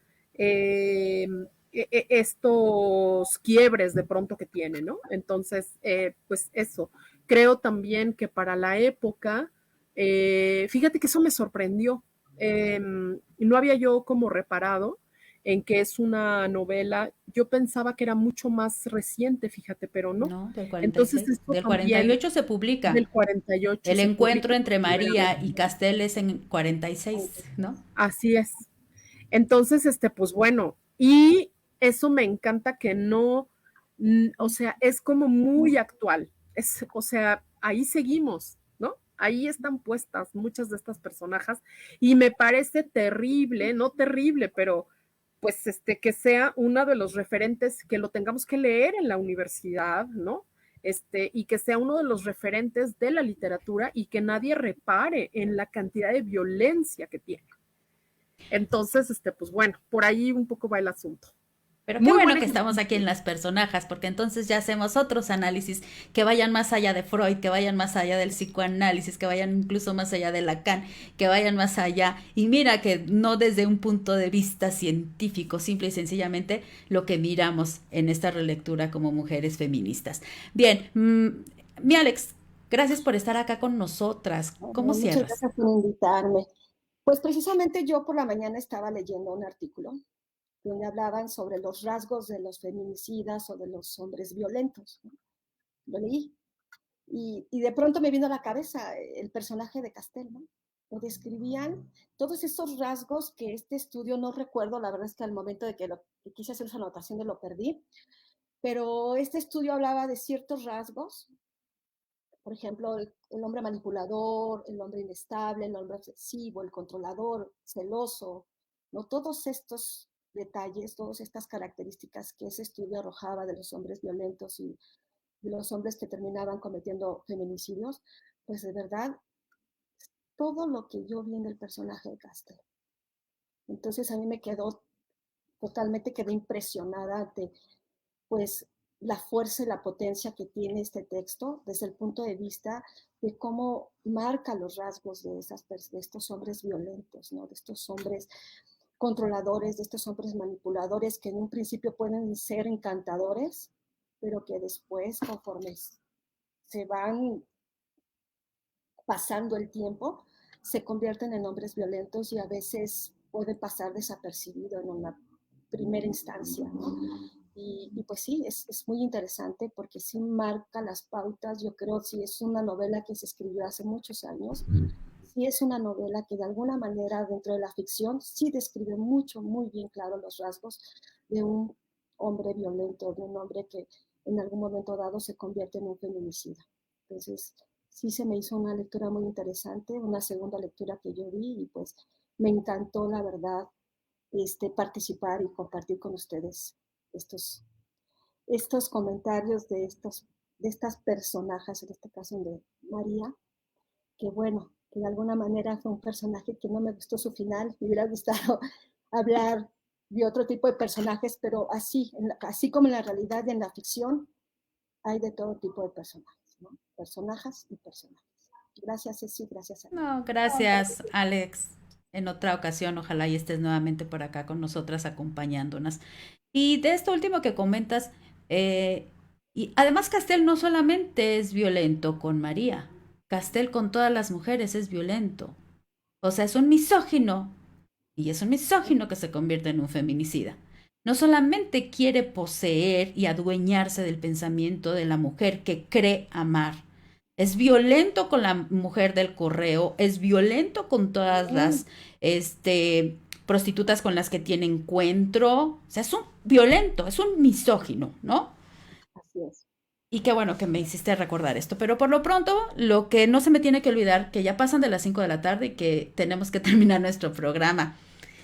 estos quiebres de pronto que tiene, ¿no? Entonces, pues eso, creo también que para la época, fíjate que eso me sorprendió, no había yo como reparado en que es una novela, yo pensaba que era mucho más reciente, fíjate, pero no. No, del Entonces 46. esto Del también 48 se publica. del 48 El se encuentro publica entre por primera María vez. y Castel es en 46, ¿no? Así es. Entonces, pues bueno, y eso me encanta que no, o sea, es como muy actual. O sea, ahí seguimos, ¿no? Ahí están puestas muchas de estas personajes y me parece terrible, no terrible, pero pues que sea uno de los referentes, que lo tengamos que leer en la universidad, ¿no? Y que sea uno de los referentes de la literatura y que nadie repare en la cantidad de violencia que tiene. Entonces, pues bueno, por ahí un poco va el asunto. Pero qué Muy bueno buen que estamos aquí en las personajes, porque entonces ya hacemos otros análisis que vayan más allá de Freud, que vayan más allá del psicoanálisis, que vayan incluso más allá de Lacan, que vayan más allá. Y mira que no desde un punto de vista científico, simple y sencillamente lo que miramos en esta relectura como mujeres feministas. Bien, mi Alex, gracias por estar acá con nosotras. ¿Cómo Muchas cierras? gracias por invitarme. Pues precisamente yo por la mañana estaba leyendo un artículo donde hablaban sobre los rasgos de los feminicidas o de los hombres violentos, ¿no? Lo leí y de pronto me vino a la cabeza el personaje de Castel, ¿no? Lo describían todos esos rasgos que este estudio no recuerdo, la verdad es que al momento de que quise hacer esa anotación de lo perdí, pero este estudio hablaba de ciertos rasgos, por ejemplo, el hombre manipulador, el hombre inestable, el hombre obsesivo, el controlador, celoso, ¿no? Todos estos detalles, todas estas características que ese estudio arrojaba de los hombres violentos y de los hombres que terminaban cometiendo feminicidios, pues de verdad, todo lo que yo vi en el personaje de Castel. Entonces a mí me quedé impresionada de, pues, la fuerza y la potencia que tiene este texto desde el punto de vista de cómo marca los rasgos de estos hombres violentos, ¿no? De estos hombres controladores, de estos hombres manipuladores que en un principio pueden ser encantadores, pero que después, conforme se van pasando el tiempo, se convierten en hombres violentos y a veces pueden pasar desapercibido en una primera instancia, ¿no? Y pues sí, es muy interesante porque sí marca las pautas. Yo creo que sí es una novela que se escribió hace muchos años, sí es una novela que de alguna manera dentro de la ficción sí describe muy bien claro los rasgos de un hombre violento, de un hombre que en algún momento dado se convierte en un feminicida. Entonces, sí se me hizo una lectura muy interesante, una segunda lectura que yo vi y pues me encantó, la verdad, participar y compartir con ustedes estos comentarios de estas personajes, en este caso de María, que bueno, que de alguna manera fue un personaje que no me gustó su final, me hubiera gustado hablar de otro tipo de personajes, pero así como en la realidad y en la ficción, hay de todo tipo de personajes, ¿no? Personajes y personajes. Gracias, Ceci, gracias a ti. No, gracias, Alex. En otra ocasión, ojalá y estés nuevamente por acá con nosotras acompañándonos. Y de esto último que comentas, y además Castel no solamente es violento con María, Castel con todas las mujeres es violento. O sea, es un misógino, y es un misógino que se convierte en un feminicida. No solamente quiere poseer y adueñarse del pensamiento de la mujer que cree amar, es violento con la mujer del correo, es violento con todas las prostitutas con las que tiene encuentro. O sea, es un violento, es un misógino, ¿no? Así es. Y qué bueno que me hiciste recordar esto. Pero por lo pronto, lo que no se me tiene que olvidar, que ya pasan de las 5 de la tarde y que tenemos que terminar nuestro programa.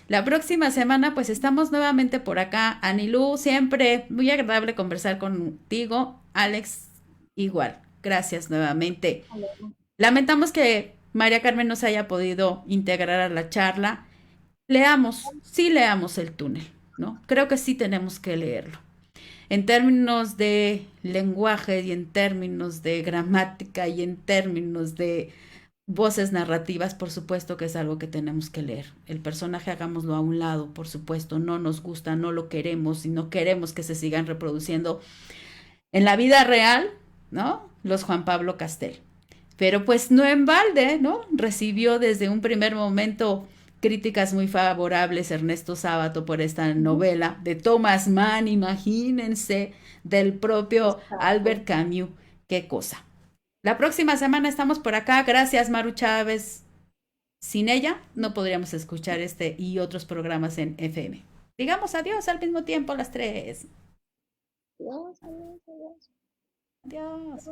La próxima semana, pues estamos nuevamente por acá. Anilú, siempre muy agradable conversar contigo. Alex, igual. Gracias nuevamente. Lamentamos que María Carmen no se haya podido integrar a la charla. Leamos el túnel, ¿no? Creo que sí tenemos que leerlo. En términos de lenguaje y en términos de gramática y en términos de voces narrativas, por supuesto que es algo que tenemos que leer. El personaje hagámoslo a un lado, por supuesto, no nos gusta, no lo queremos y no queremos que se sigan reproduciendo en la vida real, ¿no? Los Juan Pablo Castel. Pero pues no en balde, ¿no? Recibió desde un primer momento críticas muy favorables Ernesto Sábato por esta novela de Thomas Mann, imagínense, del propio Albert Camus. Qué cosa. La próxima semana estamos por acá. Gracias, Maru Chávez. Sin ella no podríamos escuchar este y otros programas en FM. Digamos adiós al mismo tiempo las 3. Adiós, adiós, adiós. Adiós.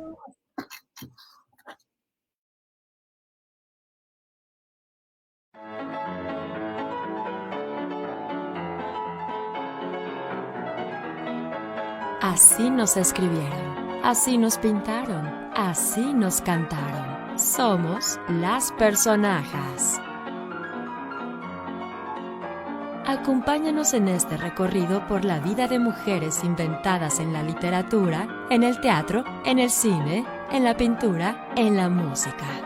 Así nos escribieron, así nos pintaron, así nos cantaron. Somos las personajes. Acompáñanos en este recorrido por la vida de mujeres inventadas en la literatura, en el teatro, en el cine, en la pintura, en la música.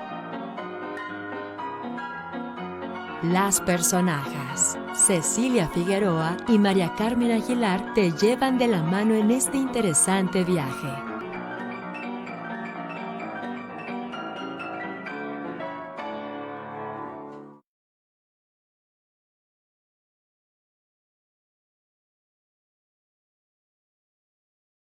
Las personajes. Cecilia Figueroa y María Carmen Aguilar te llevan de la mano en este interesante viaje.